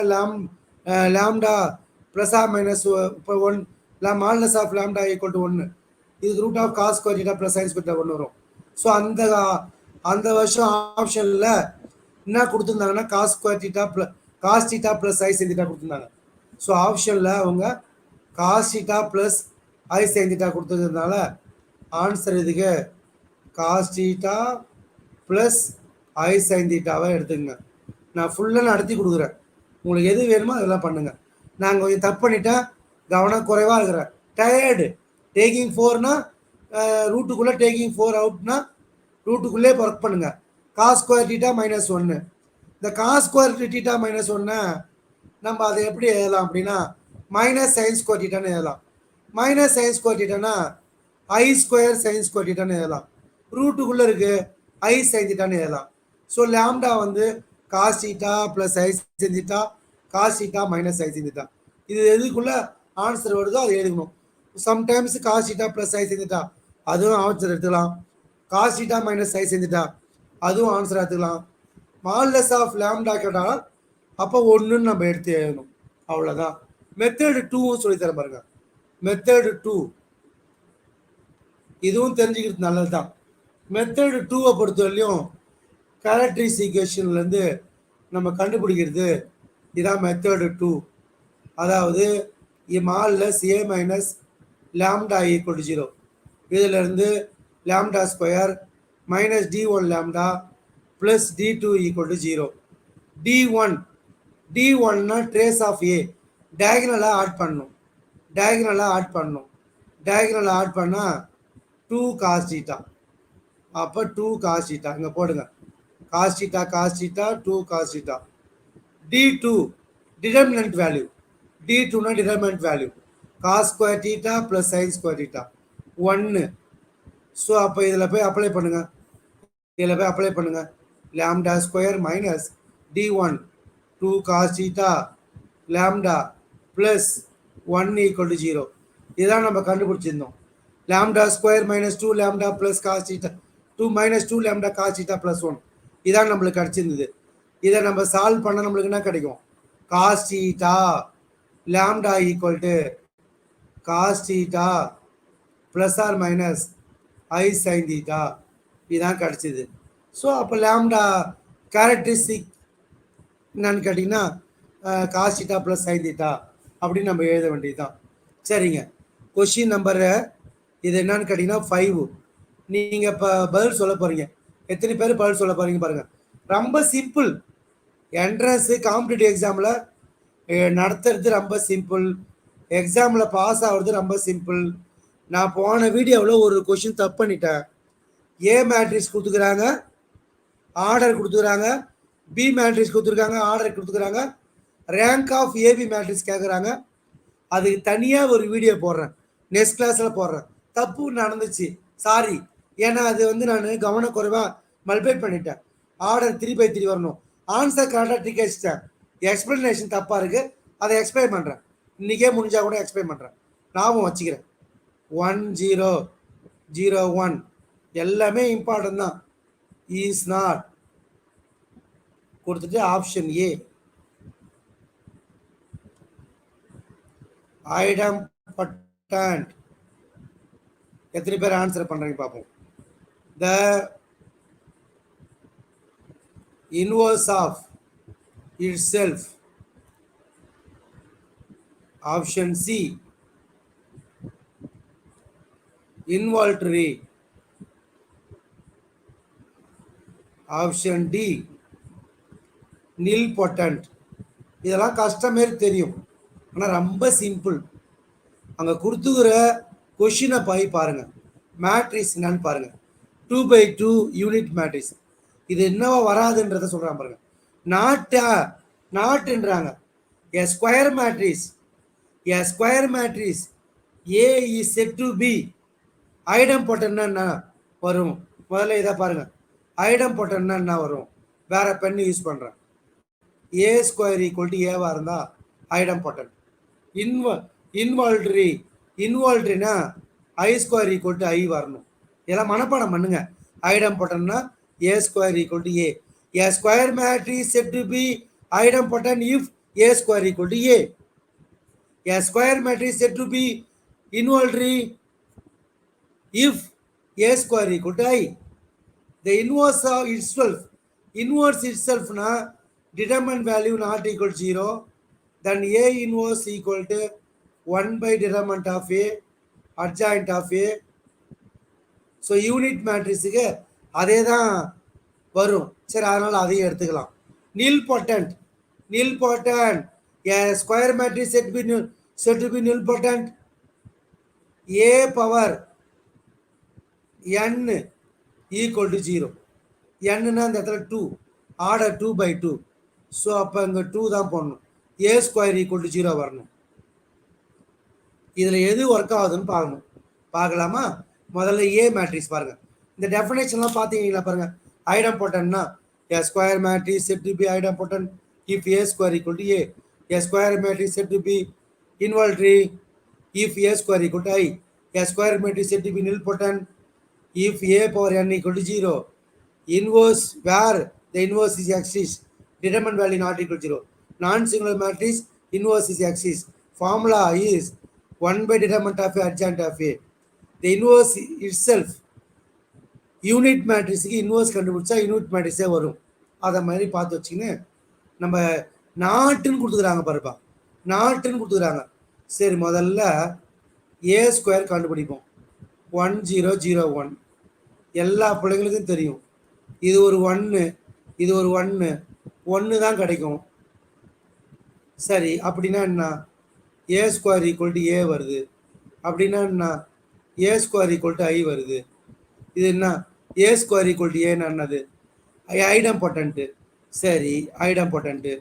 [SPEAKER 1] லாம்டா ப்ளஸ் ஆர் மைனஸ் இப்போ 1 modulus of lambda equal to 1, இதுக்கு root of cos square theta plus sine square theta 1 வரும். ஸோ அந்த வருஷம் ஆப்ஷனில் என்ன கொடுத்துருந்தாங்கன்னா cos square theta cos theta plus I sine theta கொடுத்துருந்தாங்க. ஸோ ஆப்ஷனில் அவங்க cos theta plus I sine theta கொடுத்ததுனால ஆன்சர் இதுக்கு cos theta plus I sine தீட்டாவை எடுத்துக்கங்க. நான் ஃபுல்லாக நடத்தி கொடுக்குறேன், உங்களுக்கு எது வேணுமோ அதெல்லாம் பண்ணுங்கள். நான் கொஞ்சம் தப்பு பண்ணிட்டேன், கவனம் குறைவாக இருக்கிறேன். டயர்டு டேக்கிங் 4னா ரூட்டுக்குள்ளே டேக்கிங் 4 அவுட்னா ரூட்டுக்குள்ளே ஒர்க் பண்ணுங்கள். காஸ் ஸ்கொயர் தீட்டா minus 1, இந்த காஸ் ஸ்கொயர் தீட்டா minus 1 நம்ம அதை எப்படி எழுதலாம் அப்படின்னா மைனஸ் சைன் ஸ்கொயர் தீட்டான்னு எழுதலாம். மைனஸ் சைன் ஸ்கொயர் தீட்டானா ஐ ஸ்கொயர் சைன் ஸ்கொயர் தீட்டான்னு எழுதலாம். ரூட்டுக்குள்ளே இருக்குது ஐ சைன் தீட்டான்னு எழுதலாம். ஸோ லேம்டா வந்து cos theta plus I sine theta cos theta minus I sine theta. இது எதுக்குள்ளே ஆன்சர் வருதோ அதை எழுதணும். Sometimes cos theta plus I sine theta அதுவும் ஆன்சர் எடுத்துக்கலாம். Cos theta minus I sine theta அதுவும் ஆன்சர் எடுத்துக்கலாம். மாடுலஸ் ஆஃப் லேம்டா கேட்டால் அப்போ ஒன்றுன்னு நம்ம எடுத்து எழுதணும். அவ்வளோதான். மெத்தடு 2வும் சொல்லித்தரேன் பாருங்க. மெத்தடு 2 இதுவும் தெரிஞ்சுக்கிறது நல்லது தான். மெத்தடு 2வை பொறுத்தவரையிலையும் கேரக்டரிஸ் ஈக்குவேஷன்லேருந்து நம்ம கண்டுபிடிக்கிறது இதான் மெத்தடு 2. அதாவது modulus A minus lambda equal to 0. இதிலிருந்து lambda square minus d1 lambda plus d2 equal to 0. d1னா ட்ரேஸ் ஆஃப் ஏ டயகனலாக ஆட் பண்ணணும். டயகனலாக ஆட் பண்ணால் 2 காஸ் தீட்டா. அப்போ 2 காஸ் தீட்டா இங்கே போடுங்க. Cos theta 2 cos theta. d2 determinant value. d2னா determinant value cos square theta plus sine square theta 1. So அப்போ இதில் போய் அப்ளை பண்ணுங்க. Lambda square minus d1 2 cos theta lambda plus 1 equal to 0. இதுதான் நம்ம கண்டுபிடிச்சிருந்தோம். Lambda square minus 2 lambda plus cos theta 2 minus 2 lambda cos theta plus 1 இதான் நம்மளுக்கு கிடச்சிருந்தது. இதை நம்ம சால்வ் பண்ண நம்மளுக்கு என்ன கிடைக்கும்? Cos theta lambda equal to cos theta plus or minus I sine theta இதுதான் கிடச்சிது. ஸோ அப்போ லேம்டா கேரக்டரிஸ்டிக் என்னன்னு கேட்டிங்கன்னா cos theta plus sine theta அப்படின்னு நம்ம எழுத வேண்டியது தான். சரிங்க. கொஷின் நம்பரு இது என்னன்னு கேட்டிங்கன்னா 5. நீங்கள் இப்போ பதில் சொல்ல போகிறீங்க. எத்தனை பேர் பதில் சொல்ல போகிறீங்க பாருங்கள். ரொம்ப சிம்பிள். என்ட்ரன்ஸு காம்படிட்டிவ் எக்ஸாமில் நடத்துறது ரொம்ப சிம்பிள். எக்ஸாமில் பாஸ் ஆகிறது ரொம்ப சிம்பிள். நான் போன வீடியோவில் ஒரு கொஷின் தப்பு பண்ணிட்டேன். ஏ மேட்ரிக்ஸ் கொடுத்துக்கிறாங்க, ஆர்டர் கொடுத்துக்கிறாங்க. பி மேட்ரிக்ஸ் கொடுத்துருக்காங்க, ஆர்டர் கொடுத்துக்கிறாங்க. ரேங்க் ஆஃப் ஏபி மேட்ரிக்ஸ் கேட்குறாங்க. அதுக்கு தனியாக ஒரு வீடியோ போடுறேன், நெக்ஸ்ட் கிளாஸில் போடுறேன். தப்பு நடந்துச்சு, சாரி. ஏன்னா அது வந்து நான் கவனக்குறைவாக மல்டிப்ளை பண்ணிட்டேன். ஆர்டர் 3/3 வரணும். ஆன்சர் கரெக்டாக டிக் அடிச்சிட்டேன். எக்ஸ்பிளனேஷன் தப்பாக இருக்குது, அதை எக்ஸ்பிளைன் பண்ணுறேன். இன்றைக்கே முடிஞ்சால் கூட எக்ஸ்பிளைன் பண்ணுறேன். ஞாபகம் வச்சுக்கிறேன். 1001 எல்லாமே இம்பார்ட்டன்ட் தான். இஸ் நாட் கொடுத்துட்டு ஆப்ஷன் ஏ ஐடம் பட்டன்ட். எத்தனை பேர் ஆன்சர் பண்றீங்க பார்ப்போம். The inverse of itself. Option C involutory. Option D nilpotent. இதெல்லாம் கஷ்டமே தெரியும், ஆனால் ரொம்ப சிம்பிள். அங்கே கொடுத்துக்கிற கொஷினை போய் பாருங்கள். மேட்ரிக்ஸ் என்னன்னு பாருங்கள். 2/2 யூனிட் மேட்ரிக்ஸ். இது என்னவோ வராதுன்றதை சொல்கிறாங்க பாருங்க. நாட்டுன்றாங்க. A square matrix A is said to be. ஐடம் பொட்டன்னா என்ன வரும்? முதல்ல இதை பாருங்கள். ஐடம் பொட்டன்னா என்ன வரும்? வேற பென் யூஸ் பண்ணுறேன். ஏ ஸ்கொயர் ஈக்குவல் டு ஏவா இருந்தால் ஐடம் பொட்டன். இன்வால்ட்ரினா I square equal to I வரணும். இதெல்லாம் மனப்பாடம் பண்ணுங்க. ஐடம் பொட்டன்னா A square equal to A. A square matrix said to be idempotent if A square equal to A. A square matrix said to be involutory if A square equal to I. The inverse of itself. Inverse இட்செல்ஃப்னா determinant value not equal to 0, then A inverse equal to 1 by determinant of A adjoint of A. So unit matrix அதே தான் வரும். சரி, அதனால் அதையும் எடுத்துக்கலாம். nil potent. A square matrix set to be nil potent. A power n equal to 0. n னா இந்த இடத்துல 2, ஆர்டர் 2/2. ஸோ அப்போ இங்கே 2 தான் போடணும். ஏ ஸ்கொயர் ஈக்குவல் டு 0 வரணும். இதில் எது ஒர்க் ஆகுதுன்னு பார்க்கலாமா? முதல்ல ஏ மேட்ரிக்ஸ் பாருங்கள். இந்த டெஃபினேஷன்லாம் பார்த்தீங்களா பாருங்க. ஐடம்போட்டன்ட்னா a square matrix said to be idempotent if a square equal to a. A square matrix said to be involuntary if a square equal to I. A square matrix said to be nilpotent if a power n equal to 0. Inverse where the inverse is exists. Determinant value not equal to 0. Non-singular matrix inverse is exists. Formula is 1 by determinant of a adjoint of a. The inverse itself unit மேட்ரிக்ஸுக்கு inverse கண்டுபிடிச்சா unit மேட்ரிக்ஸே வரும். அதை மாதிரி பார்த்து வச்சுக்கின்னு நம்ம நாட்டுன்னு கொடுத்துக்கிறாங்க பாருப்பா, நாட்டுன்னு கொடுத்துக்கிறாங்க. சரி, முதல்ல ஏ ஸ்கொயர் கண்டுபிடிப்போம். 1001 எல்லா பிள்ளைங்களுக்கும் தெரியும். இது ஒரு 1, இது ஒரு 1 தான் கிடைக்கும். சரி, அப்படின்னா என்ன? ஏ ஸ்கொயர் ஈக்குவல் டு ஏ வருது. அப்படின்னா என்ன? ஏ ஸ்கொயர் ஈக்குவல் டு ஐ வருது. இது என்ன? ஏ ஸ்கொயர் ஈக்குவல் டு ஏன்னு என்னது? ஐடம்போட்டன்ட்டு. சரி, ஐடம்போட்டன்ட்டு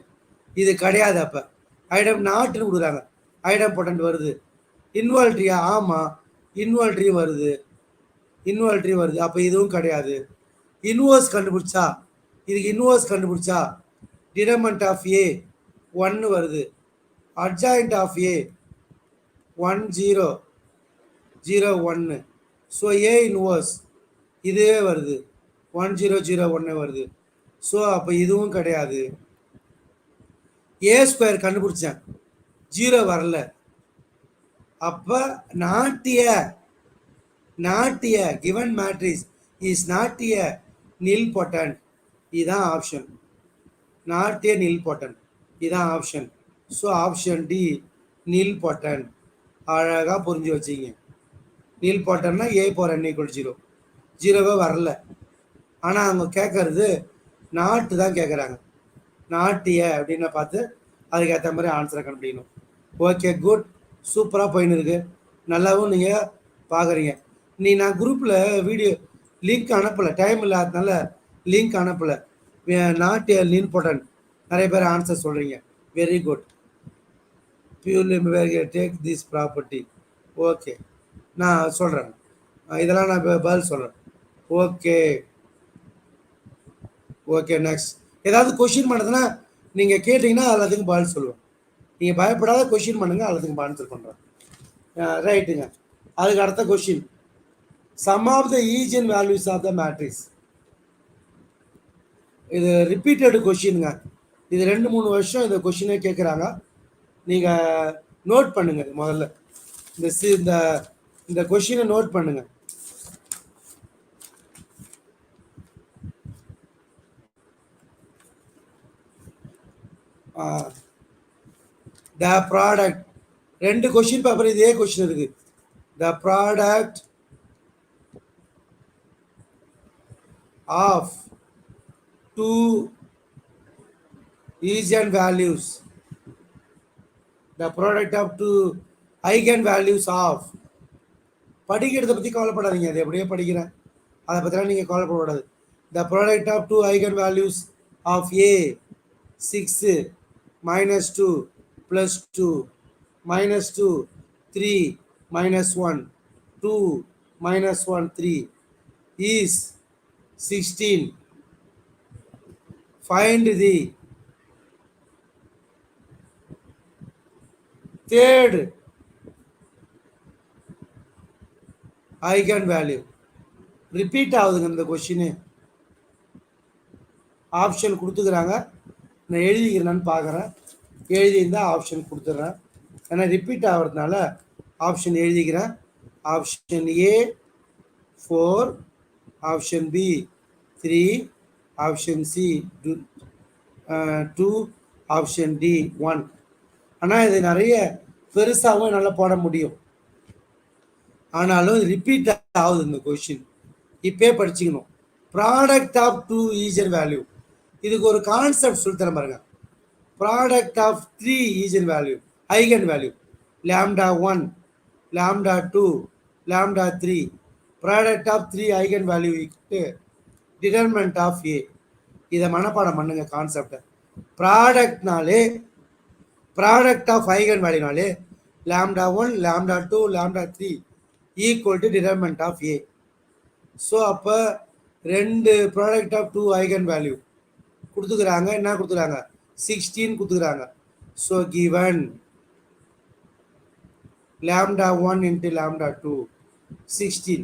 [SPEAKER 1] இது கிடையாது. அப்போ ஐடம் நாட்டுன்னு கொடுக்குறாங்க. ஐடம்போட்டன்ட் வருது. இன்வால்ட்ரியா? ஆமாம், இன்வால்ட்ரி வருது, இன்வால்ட்ரி வருது. அப்போ இதுவும் கிடையாது. இன்வர்ஸ் கண்டுபிடிச்சா, இதுக்கு இன்வர்ஸ் கண்டுபிடிச்சா டிடர்மெண்ட் ஆஃப் ஏ 1 வருது, adjoint of A 1001. So A inverse இதுவே வருது, 1001 வருது. ஸோ அப்போ இதுவும் கிடையாது. ஏ ஸ்கொயர் கண்டுபிடிச்சேன், 0 வரல. அப்போ நாட்டிய கிவன் மேட்ரிக்ஸ் இஸ் நாட்டிய நில்பொட்டன்ட். இதுதான் ஆப்ஷன். நாட்டிய நில்பொட்டன்ட் இதுதான் option. So option D nilpotent. அழகாக புரிஞ்சு வச்சிங்க. நில்பொட்டன்ட்னா ஏ பவர் n ஈக்குவல் 0. 0வே வரல. ஆனால் அவங்க கேட்கறது நாட்டு தான் கேட்குறாங்க. நாட்டிய அப்படின்னு பார்த்து அதுக்கேற்ற மாதிரி ஆன்சரை கண்டுபிடிக்கணும். ஓகே, குட், சூப்பராக போயின்னு இருக்கு. நல்லாவும் நீங்கள் பார்க்குறீங்க. நான் குரூப்பில் வீடியோ லிங்க் அனுப்பலை, டைம் இல்லாததுனால லிங்க் அனுப்பலை. நாட்டிய நில்பொட்டன்ட் நிறைய பேர் ஆன்சர் சொல்கிறீங்க. Very good. Purely take this property. Okay, நான் சொல்கிறேன். இதெல்லாம் நான் பதில் சொல்கிறேன். Okay okay, next. ஏதாவது கொஷின் பண்ணதுன்னா நீங்கள் கேட்டிங்கன்னா எல்லாத்துக்கும் பதில் சொல்லுவேன். நீங்கள் பயப்படாத கொஷின் பண்ணுங்கள், எல்லாத்துக்கும் ஆன்சர் பண்ணுறேன். ரைட்டுங்க. அதுக்கு அடுத்த question, sum of the eigen values of the matrix. இது ரிப்பீட்டடு கொஷினுங்க. இது 2-3 வருஷம் இந்த கொஷினே கேட்குறாங்க. நீங்கள் நோட் பண்ணுங்க. முதல்ல இந்த கொஷினை நோட் பண்ணுங்க. த ப்ராடக்ட் 2 கொஷின் பேப்பர் இதே கொஷின் இருக்கு. The product of 2 eigen values, the product of 2 eigen values of. படிக்கிறத பற்றி கவலைப்படாதீங்க, அது எப்படியே படிக்கிறேன், அதை பற்றிலாம் நீங்கள் கவலைப்படக்கூடாது. The product of 2 eigen values of A 6 -2 +2 -2 3 -1 2 -1 3 is 16. Find the third eigen value. Repeat ஆகுதுங்க இந்த கொஷின். ஆப்ஷன் கொடுத்துக்கிறாங்க, நான் எழுதிக்கிறேன்னு பார்க்குறேன். எழுதியிருந்தால் ஆப்ஷன் கொடுத்துட்றேன். ஏன்னா ரிப்பீட் ஆகிறதுனால ஆப்ஷன் எழுதிக்கிறேன். Option A 4, option B 3, option C 2, option D 1. ஆனால் இது நிறைய பெருசாகவும் என்னால் போட முடியும். ஆனாலும் ரிப்பீட் ஆகுது இந்த கொஷின். இப்பே படிச்சுக்கணும். ப்ராடக்ட் ஆஃப் 2 ஈஜன் வேல்யூ, இதுக்கு ஒரு கான்செப்ட் சொல்லித்தரேன் பாருங்க. Product of 3 eigen value, eigen value, λ1, λ2, λ3. Product of 3 eigen value determinant of A. இதை மனப்பாடம் பண்ணுங்க கான்செப்டை. ப்ராடக்ட்னாலே ப்ராடக்ட் ஆஃப் ஐகன் வேல்யூனாலே λ1, λ2, λ3 equal to determinant of A. So அப்போ ரெண்டு ப்ராடக்ட் ஆஃப் 2 ஐகன் வேல்யூ கொடுத்துக்கிறாங்க. என்ன கொடுத்துக்கிறாங்க? 16 கொடுத்துக்கிறாங்க. So given lambda 1 into lambda 2 16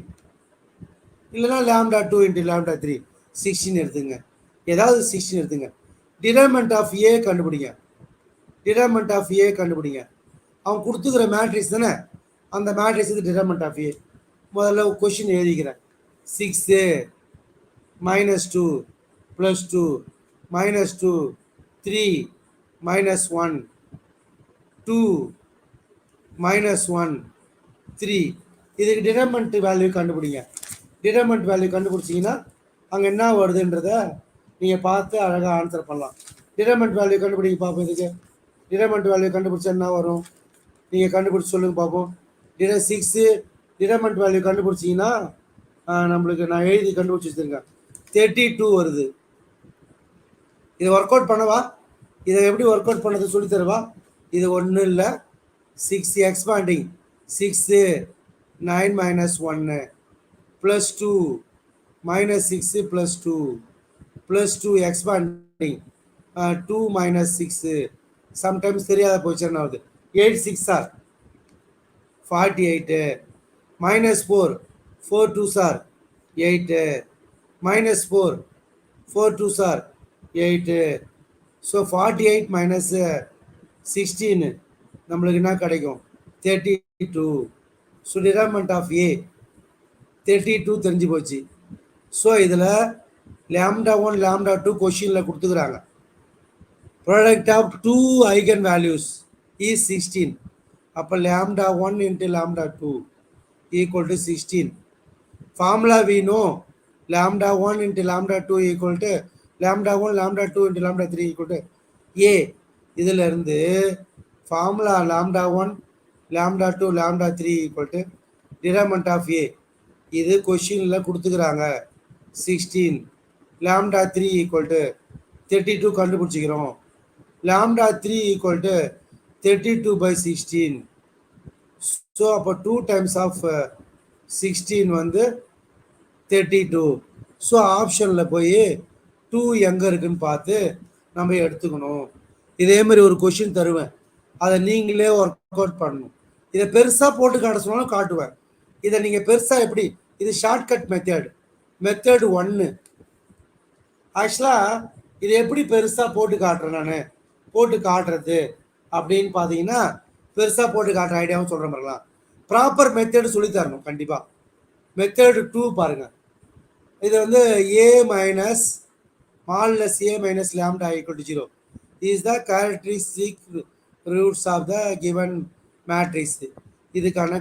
[SPEAKER 1] இல்லைனா lambda 2 into lambda 3 16 எடுத்துங்க. ஏதாவது 16 எடுத்துங்க. டிடர்மெண்ட் ஆஃப் ஏ கண்டுபிடிங்க. டிடர்மெண்ட் ஆஃப் ஏ கண்டுபிடிங்க. அவன் கொடுத்துக்கிற மேட்ரிக்ஸ் தானே, அந்த மேட்ரிக்ஸுக்கு டிடர்மெண்ட் ஆஃப் ஏ. முதல்ல கொஷின் எழுதிக்கிறேன். 6 -2 +2 -2 3 -1 2 -1 3. இதுக்கு டிடர்மெண்ட் வேல்யூ கண்டுபிடிங்க. டிடர்மெண்ட் வேல்யூ கண்டுபிடிச்சிங்கன்னா அங்கே என்ன வருதுன்றத நீங்கள் பார்த்து அழகாக ஆன்சர் பண்ணலாம். டிடர்மெண்ட் வேல்யூ கண்டுபிடிக்க பார்ப்போம். இதுக்கு டிடர்மெண்ட் வேல்யூ கண்டுபிடிச்சா என்ன வரும்? நீங்கள் கண்டுபிடிச்சி சொல்லுங்க பார்ப்போம். 6 டிடர்மெண்ட் வேல்யூ கண்டுபிடிச்சிங்கன்னா நம்மளுக்கு நான் எழுதி கண்டுபிடிச்சி வச்சுருக்கேன். 32 வருது. இதை ஒர்க் அவுட் பண்ணவா? இதை எப்படி ஒர்க் அவுட் பண்ணது சொல்லி தருவா? இது ஒன்றும் இல்லை, 6 எக்ஸ்பாண்டிங் 6 9 -1 +2 -6 +2 +2 expanding 2 -6 சம்டைம்ஸ் தெரியாத போச்சு. என்ன ஆகுது? 8 6 ஆர் 48 -4 4 2 ஆர் 8 -4 4 2 ஆர் 8. ஸோ 48 -16 நம்மளுக்கு என்ன கிடைக்கும்? 32. ஸோ டிடர்மெண்ட் ஆஃப் ஏ 32 தெரிஞ்சு போச்சு. ஸோ இதில் lambda 1 lambda 2 கொஷினில் கொடுத்துக்கிறாங்க. Product of 2 eigen values is 16. அப்போ lambda 1 into lambda 2 equal to 16. Formula we know lambda 1 into lambda 2 equal to lambda 1 lambda 2 into lambda 3 equal to a. இதில் இருந்து formula lambda 1 lambda 2 lambda 3 equal to determinant of A. இது கொஷினில் கொடுத்துக்கிறாங்க. 16 lambda 3 equal to 32 கண்டுபிடிச்சிக்கிறோம். lambda 3 equal to 32/16. So அப்போ 2 times of 16 வந்து 32. So ஆப்ஷனில் போய் 2 எங்கே இருக்குன்னு பார்த்து நம்ம எடுத்துக்கணும். இதே மாதிரி ஒரு கொஷின் தருவேன், அதை நீங்களே ஒர்க் அவுட் பண்ணணும். இதை பெருசாக போட்டு காட்ட சொன்னாலும் காட்டுவேன். இதை நீங்கள் பெருசாக எப்படி, இது ஷார்ட்கட் மெத்தட் 1. ஆக்சுவலாக இது எப்படி பெருசாக போட்டு காட்டுறேன் நான், போட்டு காட்டுறது அப்படின்னு பார்த்தீங்கன்னா, பெருசாக போட்டு காட்டுற ஐடியாவும் சொல்கிற மாதிரிலாம் ப்ராப்பர் மெத்தடு சொல்லித்தரணும் கண்டிப்பாக. மெத்தட் 2 பாருங்கள். இது வந்து a minus modulus a minus lambda equal to 0 is the characteristic roots of the given matrix. இதுக்கான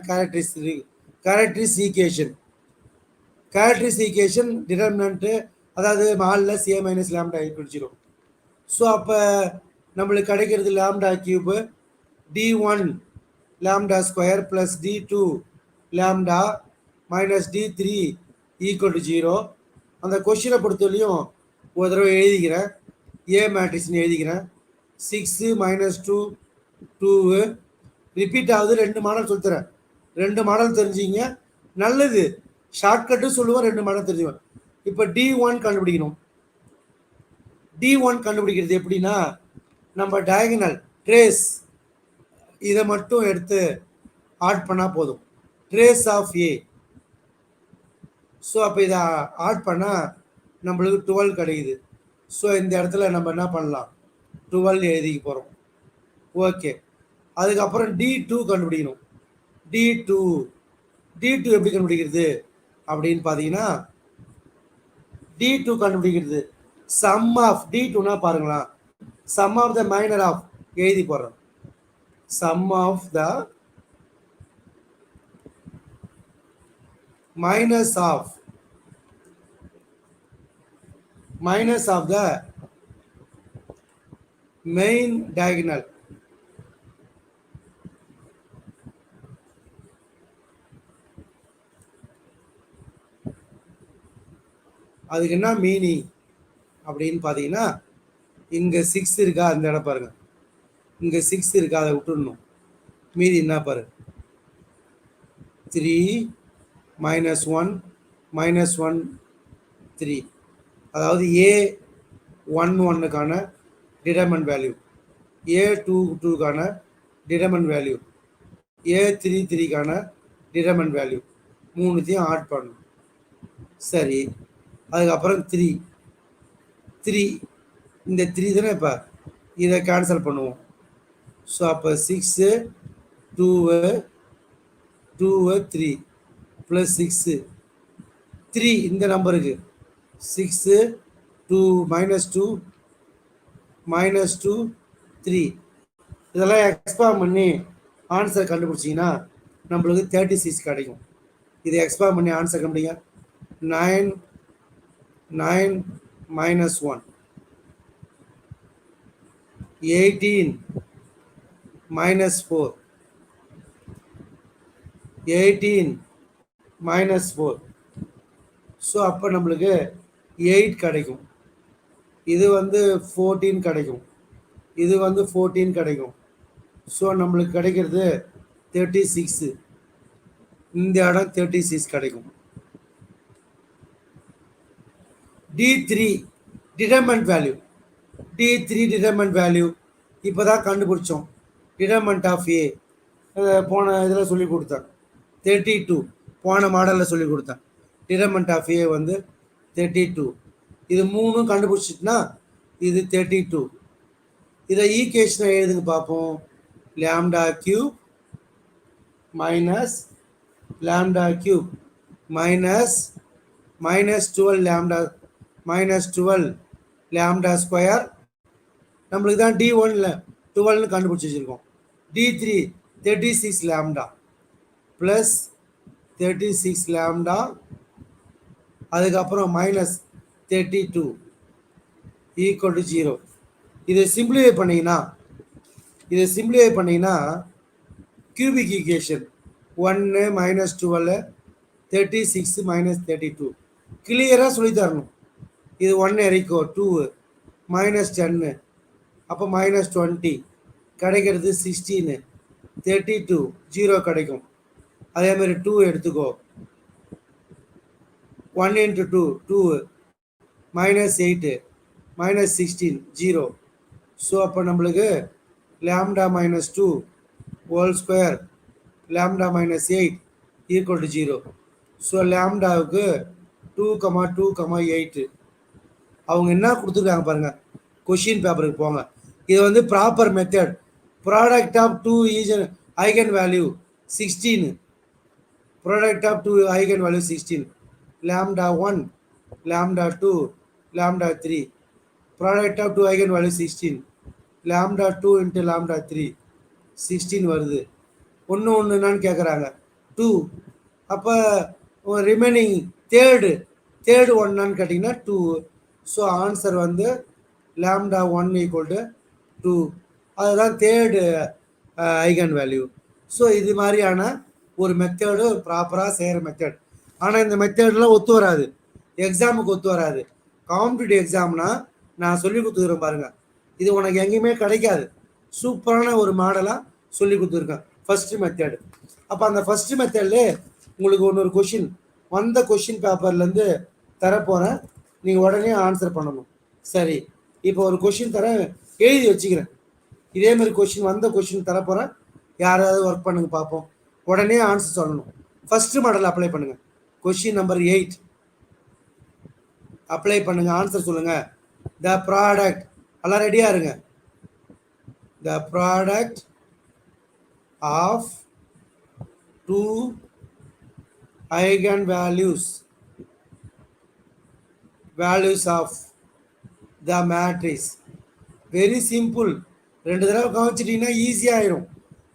[SPEAKER 1] கேரக்டரிஸ்டிகேஷன் டிடர்மினன்ட்டு, அதாவது modulus a minus lambda equal to 0. So அப்போ நம்மளுக்கு கிடைக்கிறது lambda cube d1 lambda square plus d2 lambda minus d3 equal to 0. அந்த கொஷினை பொறுத்தவரையும் ஒரு தடவை எழுதிக்கிறேன். ஏ மேட்ரிக்ஸ்னு எழுதிக்கிறேன். 6 -2 2 ரிப்பீட் ஆகுது. 2 மாடல் சொல்லித்தரேன். 2 மாடல் தெரிஞ்சிங்க நல்லது. ஷார்ட்கட்டும் சொல்லுவேன், 2 மாடல் தெரிஞ்சுவேன். இப்போ d1 கண்டுபிடிக்கணும். d1 கண்டுபிடிக்கிறது எப்படின்னா, நம்ம டயகனல் ட்ரேஸ் இதை மட்டும் எடுத்து ஆட் பண்ணால் போதும். Trace of A. ஸோ அப்போ இதை ஆட் பண்ணால் நம்மளுக்கு 12 கிடைக்குது. ஸோ இந்த இடத்துல நம்ம என்ன பண்ணலாம், 12 எழுதிக்க போகிறோம். ஓகே, அதுக்கப்புறம் d2 கண்டுபிடிக்கணும். d2 எப்படி கண்டுபிடிக்கிறது அப்படின்னு பார்த்தீங்கன்னா, d2 கண்டுபிடிக்கிறது சம் ஆஃப் d2னா பாருங்களா, sum of the minor of எழுதி போடுறோம். Sum of the minus of the main diagonal. அதுக்கு என்ன மீனிங் அப்படின்னு பார்த்தீங்கன்னா, இங்கே 6 இருக்கா, அந்த இடம் பாருங்க, இங்கே 6 இருக்கா, அதை விட்டுடணும். மீதி என்ன பாரு, 3 -1 -1 3. அதாவது A11க்கான டிடர்மினன்ட் வேல்யூ, A22க்கான டிடர்மினன்ட் வேல்யூ, A33க்கான டிடர்மினன்ட் வேல்யூ மூணுத்தையும் ஆட் பண்ணணும். சரி, அதுக்கப்புறம் 3 3 இந்த 3 தானே. இப்போ இதை கேன்சல் பண்ணுவோம். ஸோ அப்போ 6 2 2 3 ப்ளஸ் 6 3 இந்த நம்பருக்கு 6 2 -2 -2 3 இதெல்லாம் எக்ஸ்பாண்ட் பண்ணி ஆன்சர் கண்டுபிடிச்சிங்கன்னா நம்மளுக்கு 36 கிடைக்கும். இதை எக்ஸ்பாண்ட் பண்ணி ஆன்சர் கண்டுபிடிங்க. 9 9 -1 18 -4 18 -4. ஸோ அப்போ நம்மளுக்கு 8 கிடைக்கும். இது வந்து 14 கிடைக்கும். இது வந்து 14 கிடைக்கும். ஸோ நம்மளுக்கு கிடைக்கிறது 36. இந்த இடம் 36 கிடைக்கும். D3 determinant value, D3 determinant value இப்போ தான் கண்டுபிடிச்சோம். டிடர்மினன்ட் ஆஃப் A போன இதில் சொல்லி கொடுத்தேன். 32 போன மாடலில் சொல்லி கொடுத்தேன். டிடர்மினன்ட் ஆஃப் A வந்து 32. இது மூணும் கண்டுபிடிச்சிட்டுனா இது 32. இதை ஈக்குவேஷனை எழுதுங்க பார்ப்போம். Lambda cube minus lambda cube minus -12 lambda -12 lambda square. நம்மளுக்கு தான் D1 12ன்னு கண்டுபிடிச்சி வச்சுருக்கோம். D3 36 லாம்டா ப்ளஸ் 36 லாம்டா, அதுக்கப்புறம் -32 ஈக்குவல் டு 0. இதை சிம்பிளிஃபை பண்ணிங்கன்னா கியூபிக் ஈக்குவேஷன் 1 -12 36 -32 கிளியராக சொல்லி தரணும். இது 1 இறக்கோ 2 -10 அப்போ -20 கிடைக்கிறது 16 32 0 கிடைக்கும். அதே மாதிரி 2 எடுத்துக்கோ. 1 × 2 2 -8 -16 0. ஸோ அப்போ நம்மளுக்கு lambda -2 whole square lambda -8 equal to 0. So லாம்டாவுக்கு 2, 2, 8. அவங்க என்ன கொடுத்துருக்காங்க பாருங்கள். கொஷின் பேப்பருக்கு போங்க. இது வந்து proper method. Product of 2 eigen value 16. Product of 2 eigen value 16. Lambda 1 lambda 2 lambda 3. Product of 2 eigen value 16. Lambda 2 × lambda 3 16 வருது. ஒன்று என்னன்னு கேட்குறாங்க 2. அப்போ ரிமைனிங் தேர்டு ஒன்னான்னு கேட்டிங்கன்னா 2. ஸோ ஆன்சர் வந்து லாம்டா 1 = 2. அதுதான் தேர்டு ஐகன் வேல்யூ. ஸோ இது மாதிரியான ஒரு மெத்தடு ப்ராப்பராக செய்கிற மெத்தட். ஆனால் இந்த மெத்தட்லாம் ஒத்து வராது, எக்ஸாமுக்கு ஒத்து வராது. காம்படிட்டிவ் எக்ஸாம்னா நான் சொல்லி கொடுத்துக்கிறேன் பாருங்கள். இது உனக்கு எங்கேயுமே கிடைக்காது. சூப்பரான ஒரு மாடலாக சொல்லி கொடுத்துருக்கேன் ஃபஸ்ட்டு மெத்தடு. அப்போ அந்த ஃபஸ்ட்டு மெத்தட்லே உங்களுக்கு ஒரு கொஷின் வந்த கொஷின் பேப்பர்லேருந்து தரப்போகிறேன். நீங்கள் உடனே ஆன்சர் பண்ணணும். சரி, இப்போ ஒரு கொஷின் தரேன், எழுதி வச்சுக்கிறேன். இதேமாதிரி கொஷின் வந்த கொஷின் தரப்போகிறேன். யாராவது ஒர்க் பண்ணுங்க பார்ப்போம். உடனே ஆன்சர் சொல்லணும். ஃபஸ்ட்டு மாடல் அப்ளை பண்ணுங்கள். கொஷின் நம்பர் 8 அப்ளை பண்ணுங்கள். ஆன்சர் சொல்லுங்கள். த ப்ராடக்ட், எல்லாம் ரெடியாக இருங்க. The product of 2 eigen values of the matrix. Very simple. 2 தடவை கவனிச்சிட்டிங்கன்னா ஈஸியாக ஆயிரும்.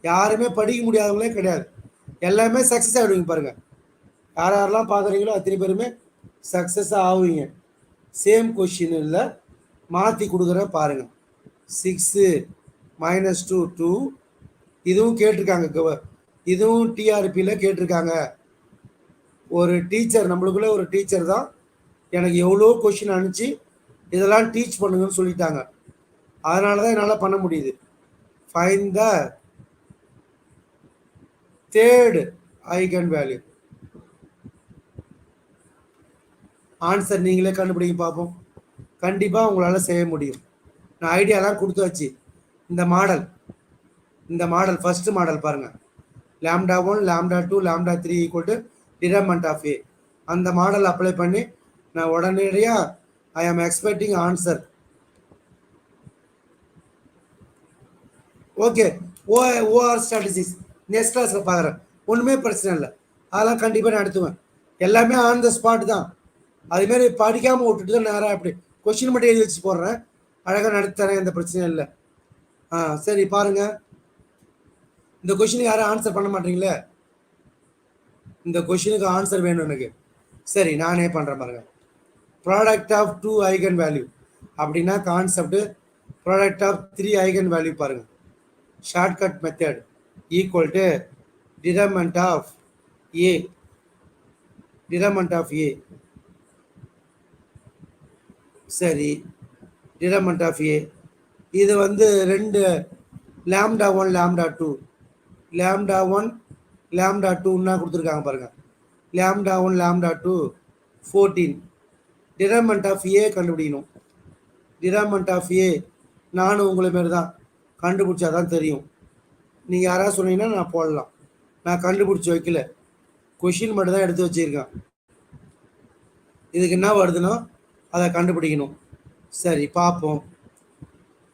[SPEAKER 1] யாருமே படிக்க முடியாதவங்களே கிடையாது. எல்லாமே சக்ஸஸ் ஆகிடுவீங்க பாருங்கள். யாரெல்லாம் பார்க்குறீங்களோ அத்தனை பேருமே சக்ஸஸாக ஆகுவீங்க. சேம் கொஷின் இல்லை, மாற்றி கொடுக்குற பாருங்கள். 6 -2 2. இதுவும் கேட்டிருக்காங்க. இதுவும் டிஆர்பியில் கேட்டிருக்காங்க. ஒரு டீச்சர், நம்மளுக்குள்ளே ஒரு டீச்சர் தான் எனக்கு எவ்வளோ கொஷின் அனுப்பிச்சு இதெல்லாம் டீச் பண்ணுங்கன்னு சொல்லிட்டாங்க. அதனால தான் என்னால் பண்ண முடியுது. Find the third eigen value. Answer நீங்களே கண்டுபிடிங்க பார்ப்போம். கண்டிப்பாக உங்களால் செய்ய முடியும். நான் ஐடியாலாம் கொடுத்தாச்சு. இந்த மாடல் ஃபஸ்ட்டு மாடல் பாருங்கள். λ1 λ2 λ3 equal to determinant of A. அந்த மாடல் அப்ளை பண்ணி நான் உடனடியாக I am expecting answer. Okay. OR statistics next கிளாஸில் பார்க்குறேன். ஒன்றுமே பிரச்சனை இல்லை, அதெல்லாம் கண்டிப்பாக நடத்துவேன். எல்லாமே ஆன் த ஸ்பாட் தான். அதுமாரி படிக்காமல் விட்டுட்டு தான் நேராக அப்படி கொஷின் மட்டும் எழுதி வச்சு போடுறேன். அழகாக நடத்துறேன், எந்த பிரச்சனையும் இல்லை. சரி பாருங்கள். இந்த கொஷினுக்கு யாரும் ஆன்சர் பண்ண மாட்டீங்களே. இந்த கொஷினுக்கு ஆன்சர் வேணும் எனக்கு. சரி நானே பண்ணுறேன் பாருங்க. ப்ராடக்ட் ஆஃப் 2 ஐகன் வேல்யூ அப்படின்னா concept product of 3 eigen value பாருங்க. Shortcut method equal to determinant of A. சரி, டிடர்மெண்ட் ஆஃப் ஏ இது வந்து 2 λ1 λ2 λ1 λ2ன்னா கொடுத்துருக்காங்க பாருங்க. λ1 λ2 14. டிடர்மெண்ட் ஆஃப் ஏ கண்டுபிடிக்கணும். டிடர்மெண்ட் ஆஃப் ஏ நானும் உங்களை மாரி தான் கண்டுபிடிச்சாதான் தெரியும். நீங்கள் யாராவது சொன்னீங்கன்னா நான் போடலாம். நான் கண்டுபிடிச்சி வைக்கல, கொஷின் மட்டும் தான் எடுத்து வச்சிருக்கேன். இதுக்கு என்ன வருதுன்னா அதை கண்டுபிடிக்கணும். சரி பார்ப்போம்.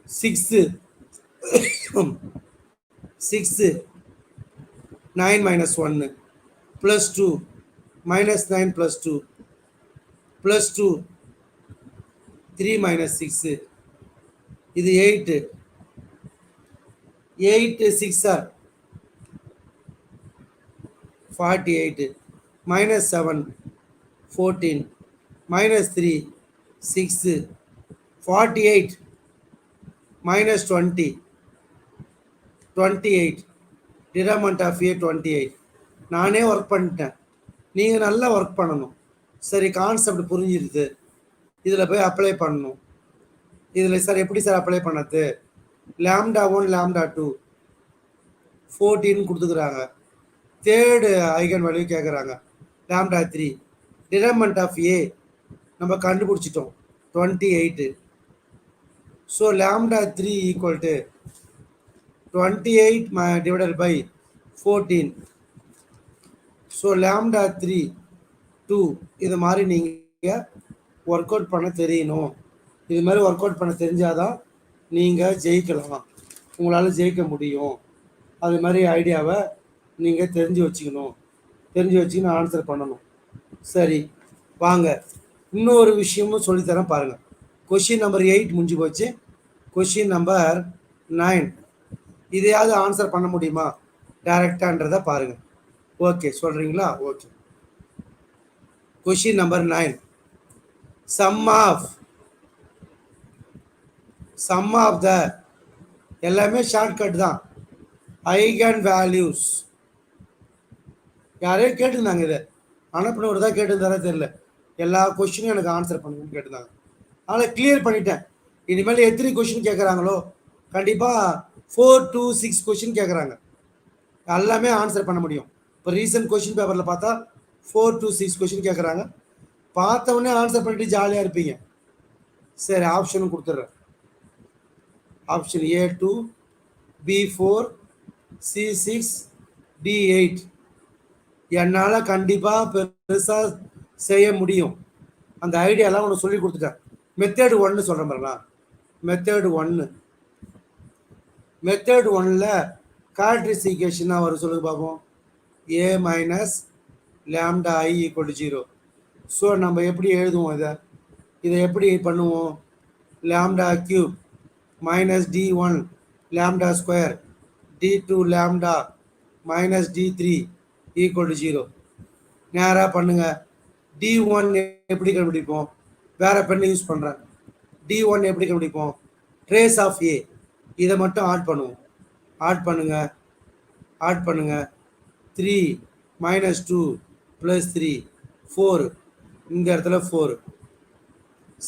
[SPEAKER 1] 6 9 minus 1 plus 2 minus 9 plus 2 plus 2 3 minus 6 இது 8 6 are 48 minus 7 14 minus 3 6 48 minus 20 28. Determinant of ஏ 28. நானே ஒர்க் பண்ணிட்டேன், நீங்கள் நல்லா ஒர்க் பண்ணணும். சரி கான்செப்ட் புரிஞ்சிருது. இதில் போய் அப்ளை பண்ணணும். இதில் சார் எப்படி சார் அப்ளை பண்ணது? λ1 λ2 14 கொடுத்துக்கிறாங்க. தேர்டு ஐகன் வேல்யூ கேட்குறாங்க λ3. டிடர்மெண்ட் ஆஃப் ஏ நம்ம கண்டுபிடிச்சிட்டோம் 28. So λ3 equal to 28 divided by 14. So λ3 2. இது மாதிரி நீங்கள் ஒர்க் அவுட் பண்ண தெரியணும். இது மாதிரி ஒர்க் அவுட் பண்ண தெரிஞ்சாதான் நீங்கள் ஜெயிக்கலாம், உங்களால் ஜெயிக்க முடியும். அது மாதிரி ஐடியாவை நீங்கள் தெரிஞ்சு வச்சுக்கணும் ஆன்சர் பண்ணணும். சரி வாங்க, இன்னொரு விஷயமும் சொல்லித்தரேன் பாருங்கள். கொஷின் நம்பர் 8 முடிஞ்சு போச்சு. கொஷின் நம்பர் 9 இதையாவது ஆன்சர் பண்ண முடியுமா டைரக்டான்றதை பாருங்கள். ஓகே சொல்கிறீங்களா? Okay. Question number 9. Sum of the எல்லாமே ஷார்ட்கட் தான். ஐகன் வேல்யூஸ் யாரையும் கேட்டுருந்தாங்க, இதை அனுப்பினவர் தான் கேட்டுருந்தாரே தெரியல. எல்லா கொஷினும் எனக்கு ஆன்சர் பண்ணுங்கன்னு கேட்டிருந்தாங்க. அதனால் கிளியர் பண்ணிட்டேன். இனிமேல் எத்தனை கொஷின் கேட்குறாங்களோ கண்டிப்பாக 4 to 6 கொஷின் கேட்குறாங்க, எல்லாமே ஆன்சர் பண்ண முடியும். இப்போ ரீசன்ட் கொஷின் பேப்பரில் பார்த்தா 4 to 6 கொஷின் கேட்குறாங்க. பார்த்தவொடனே ஆன்சர் பண்ணிட்டு ஜாலியாக இருப்பீங்க. சரி ஆப்ஷனும் கொடுத்துட்றேன். Option A2 B4 C6 D8. என்னால் கண்டிப்பாக பெருசாக செய்ய முடியும். அந்த ஐடியாலாம் ஒன்று சொல்லி கொடுத்துட்டேன். மெத்தேடு 1 சொல்கிறேன் பாருங்களா. மெத்தேடு 1ல் கேரக்டரிஸ்டிகேஷன் தான் வரும். சொல்லுங்க பார்ப்போம். A minus lambda I equal to 0. So நம்ம எப்படி எழுதுவோம் இதை எப்படி பண்ணுவோம்? lambda cube minus D1 lambda square D2 lambda minus D3 equal to 0. நேராக பண்ணுங்க. D1 எப்படி கண்டுபிடிப்போம்? வேறு பெண்ணை யூஸ் பண்ணுறேன். D1 எப்படி கண்டுபிடிப்போம்? ட்ரேஸ் ஆஃப் ஏ இதை மட்டும் ஆட் பண்ணுவோம். ஆட் பண்ணுங்க 3 minus 2 plus 3 4. இந்த இடத்துல 4.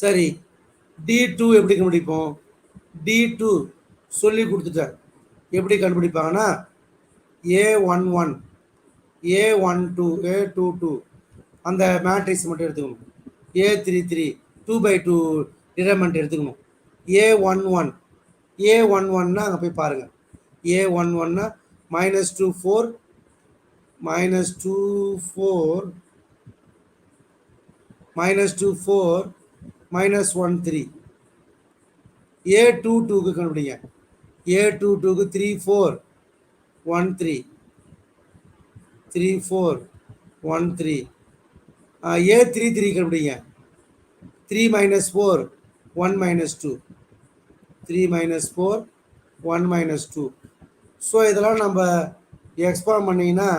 [SPEAKER 1] சரி D2 எப்படி கண்டுபிடிப்போம்? D2 சொல்லி கொடுத்துட்டேன். எப்படி கண்டுபிடிப்பாங்கன்னா A11 A12 A22 அந்த மேட்ரிக்ஸ் மட்டும் எடுத்துக்கணும். A33 2/2 டிடர்மெண்ட் எடுத்துக்கணும். A11 A11னா அங்கே போய் பாருங்கள். A11னா -24 -24 -13. A22க்கு கண்டுபிடிங்க. A22க்கு 34 13 34 13. A33 கண்டுபிடிங்க. 3 - 4 1 - 2 3 - 4 1 - 2. ஸோ இதெல்லாம் நம்ம எக்ஸ்பாண்ட் பண்ணிங்கன்னா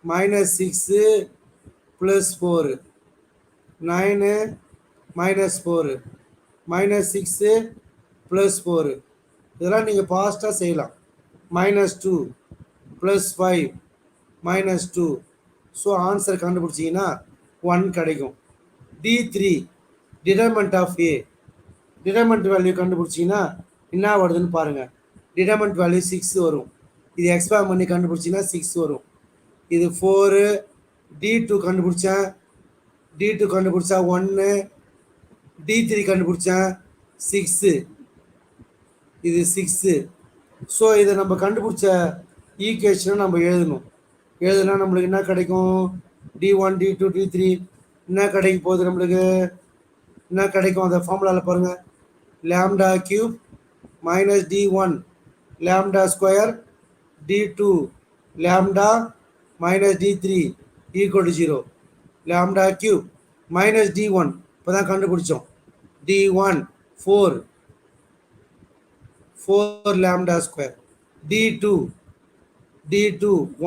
[SPEAKER 1] -6 + 4 9 -4 -6 + 4 இதெல்லாம் நீங்கள் ஃபாஸ்ட்டாக செய்யலாம். -2 + 5 -2. ஸோ ஆன்சர் கண்டுபிடிச்சிங்கன்னா 1 கிடைக்கும். D3 determinant of A determinant value கண்டுபிடிச்சிங்கன்னா என்ன வருதுன்னு பாருங்கள். டிடர்மெண்ட் வேல்யூ 6 வரும். இது எக்ஸ்பேண்ட் பண்ணி கண்டுபிடிச்சிங்கன்னா 6 வரும். இது 4. D2 கண்டுபிடிச்சேன். D2 கண்டுபிடிச்சா 1. D3 கண்டுபிடிச்சேன் 6. இது 6. ஸோ இதை நம்ம கண்டுபிடிச்ச ஈக்குவேஷனை நம்ம எழுதணும். எழுதுனா நம்மளுக்கு என்ன கிடைக்கும்? D1 D2 D3 என்ன கிடைக்க போகுது நம்மளுக்கு? என்ன கிடைக்கும்? அந்த ஃபார்முலாவில் பாருங்கள். λ³ - D1 λ² D2 λ -D3 = 0. λ³ -D1 இப்போ தான் கண்டுபிடிச்சோம். D1 4 λ². D2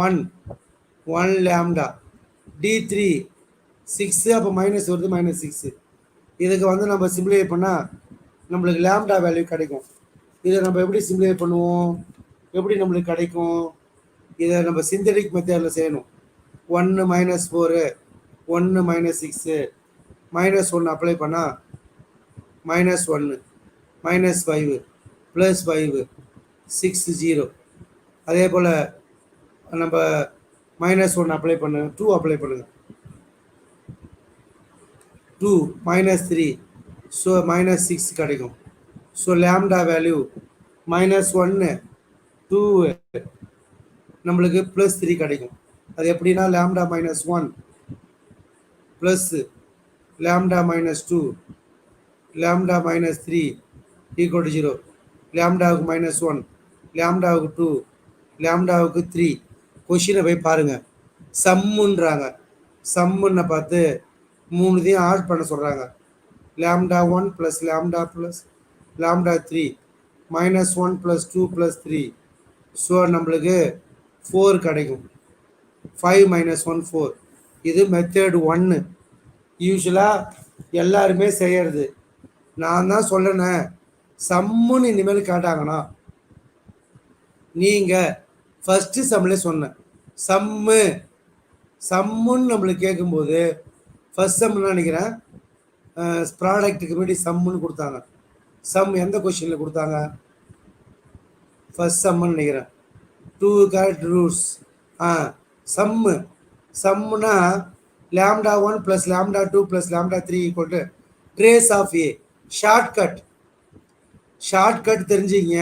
[SPEAKER 1] 1 λ. D3 6. அப்போ மைனஸ் வருது -6. இதுக்கு வந்து நம்ம சிம்பிளிஃபை பண்ணால் நம்மளுக்கு லேம்டா வேல்யூ கிடைக்கும். இதை நம்ம எப்படி சிம்பிளிஃபை பண்ணுவோம்? எப்படி நம்மளுக்கு கிடைக்கும்? இதை நம்ம சிந்தடிக் மெத்தடில் செய்யணும். 1 - 4 1 -6 -1 அப்ளை பண்ணால் -1 -5 +5 6 0. அதே போல் நம்ம -1 அப்ளை பண்ண 2 அப்ளை பண்ணுங்க. 2 -3 ஸோ -6 கிடைக்கும். ஸோ லேம்டா வேல்யூ -1 2 நம்மளுக்கு +3 கிடைக்கும். அது எப்படின்னா λ -1 ப்ளஸ் λ -2 λ -3 = 0. லேம்டாவுக்கு -1 லேம்டாவுக்கு 2 லேம்டாவுக்கு 3. கொஷினை போய் பாருங்கள். சம்முன்றாங்க. சம்முன்னை பார்த்து 3 ஆட் பண்ண சொல்கிறாங்க. λ1 + λ +λ3 -1 + 2 + 3. ஸோ நம்மளுக்கு 4 கிடைக்கும். 5 - 1 4. இது மெத்தட் 1. யூஸ்வலாக எல்லாருமே செய்கிறது. நான் தான் சொல்கிறேனே, சம்முன்னு இனிமேல் கேட்டாங்கன்னா நீங்கள் ஃபஸ்ட்டு சம்மில் சொன்னேன். சம்முன்னு நம்மளுக்கு கேட்கும்போது ஃபஸ்ட் சம்முன்னு நினைக்கிறேன் ப்ராடக்ட்டுக்கு முன்னாடி சம்முன்னு கொடுத்தாங்க. சம் எந்த கொஷினில் கொடுத்தாங்க? ஃபஸ்ட் சம்முன்னு நினைக்கிறேன். 2 ரூட்ஸ். சம்முனா λ1 + λ2 + λ3 = ட்ரேஸ் ஆஃப் A. ஷார்ட்கட் தெரிஞ்சுங்க.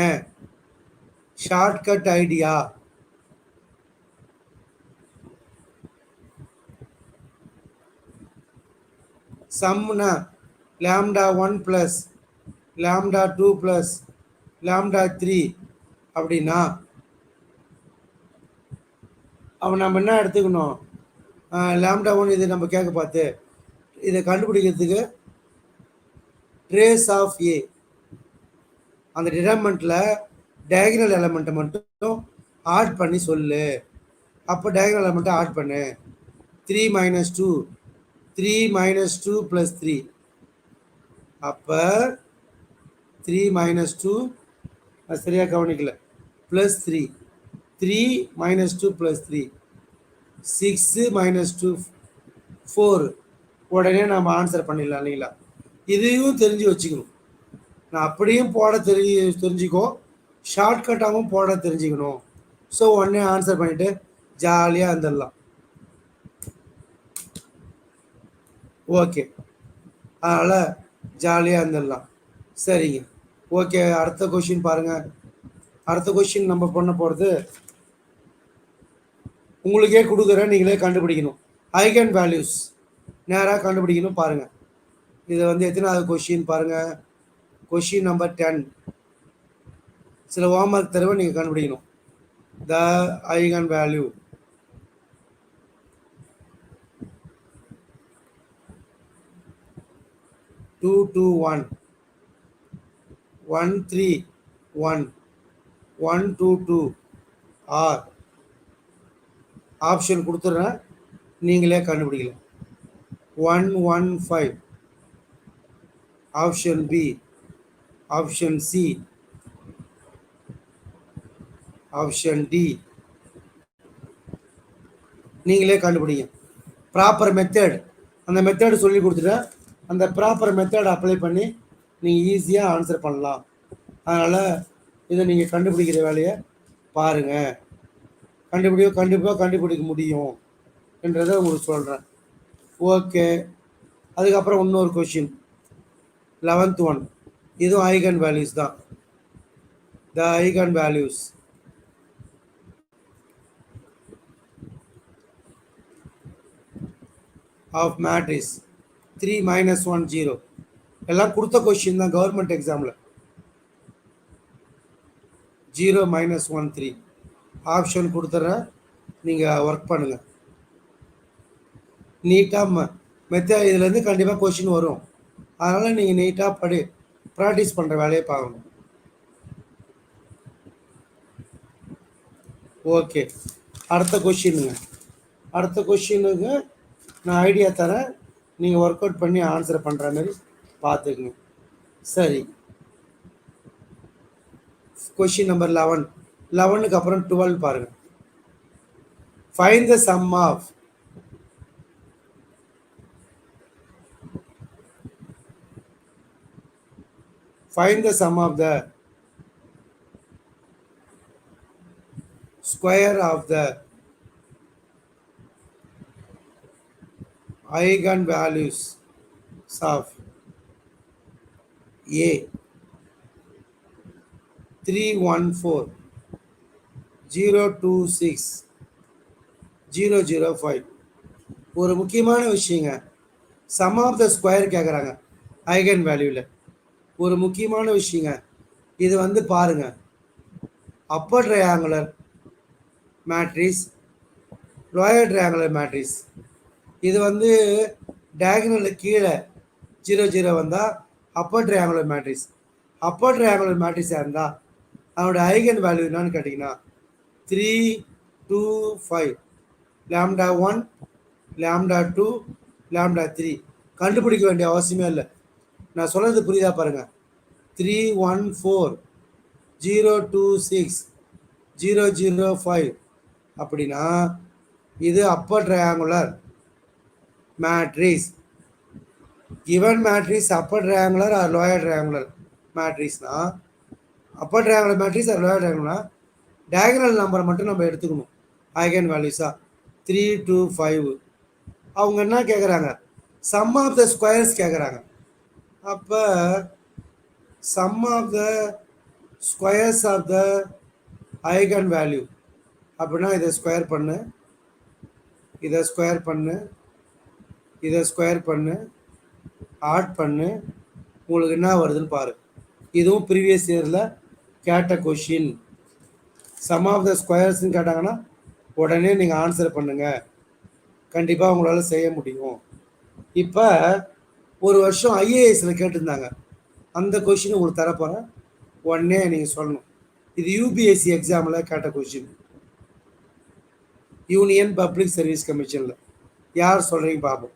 [SPEAKER 1] Shortcut idea. சம்னா λ1 + λ2 + λ3 அப்படின்னா அவன் நம்ம என்ன எடுத்துக்கணும்? λ1 இது நம்ம கேட்க பார்த்து இதை கண்டுபிடிக்கிறதுக்கு ட்ரேஸ் ஆஃப் ஏ அந்த டிடர்மெண்ட்டில் டயகனல் எலமெண்ட்டை மட்டும் ஆட் பண்ணி சொல்லு. அப்போ டயகனல் எலமெண்ட்டை ஆட் பண்ணு. 3 - 2 3 - 2 + 3. அப்போ 3 - 2 சரியாக கவனிக்கல +3 3 - 2 + 3 6 - 2 4. உடனே நம்ம ஆன்சர் பண்ணிடலாம் இல்லைங்களா? இதையும் தெரிஞ்சு வச்சுக்கணும். நான் அப்படியும் போட தெரிஞ்சுக்கோ, ஷார்ட்கட்டாகவும் போட தெரிஞ்சுக்கணும். ஸோ உடனே ஆன்சர் பண்ணிவிட்டு ஜாலியாக இருந்துடலாம். ஓகே. அதனால் ஜாலியாக இருந்துடலாம். சரிங்க, ஓகே. அடுத்த கொஷின் பாருங்கள். அடுத்த கொஷின் நம்ம பண்ண போகிறது உங்களுக்கே கொடுக்குறேன், நீங்களே கண்டுபிடிக்கணும். ஐகன் வேல்யூஸ் நேராக கண்டுபிடிக்கணும். பாருங்கள், இதை வந்து எத்தனாவது கொஷின் பாருங்கள். Question number 10. சில ஹோம்ஒர்க் தருவேன், நீங்கள் கண்டுபிடிக்கணும். The eigen value two two 1 1 3 1 1 2 2 or option கொடுத்துட்றேன், நீங்களே கண்டுபிடிக்கலாம். 1 1 5 option B, option C, option D. நீங்களே கண்டுபிடிங்க. ப்ராப்பர் மெத்தட், அந்த மெத்தடு சொல்லி கொடுத்துட்டேன். அந்த ப்ராப்பர் மெத்தட் அப்ளை பண்ணி நீங்கள் ஈஸியாக ஆன்சர் பண்ணலாம். அதனால் இதை நீங்கள் கண்டுபிடிக்கிற வேலையை பாருங்கள். கண்டிப்பாக கண்டுபிடிக்க முடியும் என்றதை உங்களுக்கு சொல்கிறேன். ஓகே. அதுக்கப்புறம் இன்னொரு கொஷின் 11th ஒன். இதுவும் ஐகன் வேல்யூஸ் தான். The eigen values of matrix 3 - 1 0. எல்லாம் கொடுத்த கொஷின் தான் கவர்மெண்ட் எக்ஸாமில். 0 - 1 3 ஆப்ஷன் கொடுத்துட்றேன், நீங்கள் ஒர்க் பண்ணுங்கள் நீட்டாக. இதுலேருந்து கண்டிப்பாக கொஷின் வரும். அதனால் நீங்கள் நீட்டாக ப்ராக்டிஸ் பண்ணுற வேலையை பார்க்கணும். ஓகே. அடுத்த கொஷினுங்க. அடுத்த கொஷினுக்கு நான் ஐடியா தரேன், நீங்கள் ஒர்க் அவுட் பண்ணி ஆன்சர் பண்ணுற மாதிரி பார்த்துக்குங்க. சரி, கொஷின் நம்பர் 11. 11க்கு அப்புறம் 12 பாருங்கள். Find the sum of the square of the eigen values of A 314 026 005. ஒரு முக்கியமான விஷயங்க, சம் ஆஃப் த ஸ்கொயர் கேட்குறாங்க ஐகன் வேல்யூவில். ஒரு முக்கியமான விஷயங்க, இது வந்து பாருங்க, upper triangular matrix, lower triangular matrix. இது வந்து டயகனலில் கீழே 0 0 வந்தால் upper triangular matrix. Upper triangular மேட்ரிக்ஸாக இருந்தால் அதோட ஐகன் வேல்யூ என்னன்னு கேட்டிங்கன்னா 3 2 5 λ1 λ2 λ3. கண்டுபிடிக்க வேண்டிய அவசியமே இல்லை. நான் சொல்கிறது புரியுதா பாருங்கள். 314 026 005 அப்படின்னா இது upper triangular matrix. Given matrix upper triangular or lower triangular மேட்ரிக்ஸ்னா, upper triangular matrix or lower ட்ரையாங்குலர்னா டயகனல் நம்பரை மட்டும் நம்ம எடுத்துக்கணும் ஐகன் வேல்யூஸாக 3 2 5. அவங்க என்ன கேட்குறாங்க, சம் ஆஃப் த ஸ்கொயர்ஸ் கேட்குறாங்க. அப்போ sum of the squares of the eigen value அப்படின்னா இதை ஸ்கொயர் பண்ணு, இதை ஸ்கொயர் பண்ணு, இதை ஸ்கொயர் பண்ணு, ஆட் பண்ணு, உங்களுக்கு என்ன வருதுன்னு பாரு. இதுவும் ப்ரீவியஸ் இயரில் கேட்ட கொஷின். சம் ஆஃப் த ஸ்கொயர்ஸ்ன்னு கேட்டாங்கன்னா உடனே நீங்கள் ஆன்சர் பண்ணுங்கள், கண்டிப்பாக உங்களால் செய்ய முடியும். இப்போ ஒரு வருஷம் ஐஏஎஸில் கேட்டிருந்தாங்க, அந்த கொஷின் உங்களுக்கு தரப்போகிறேன், உடனே நீங்கள் சொல்லணும். இது யூபிஎஸ்சி எக்ஸாமில் கேட்ட கொஷின், யூனியன் பப்ளிக் சர்வீஸ் கமிஷனில். யார் சொல்கிறீங்க பார்ப்போம்.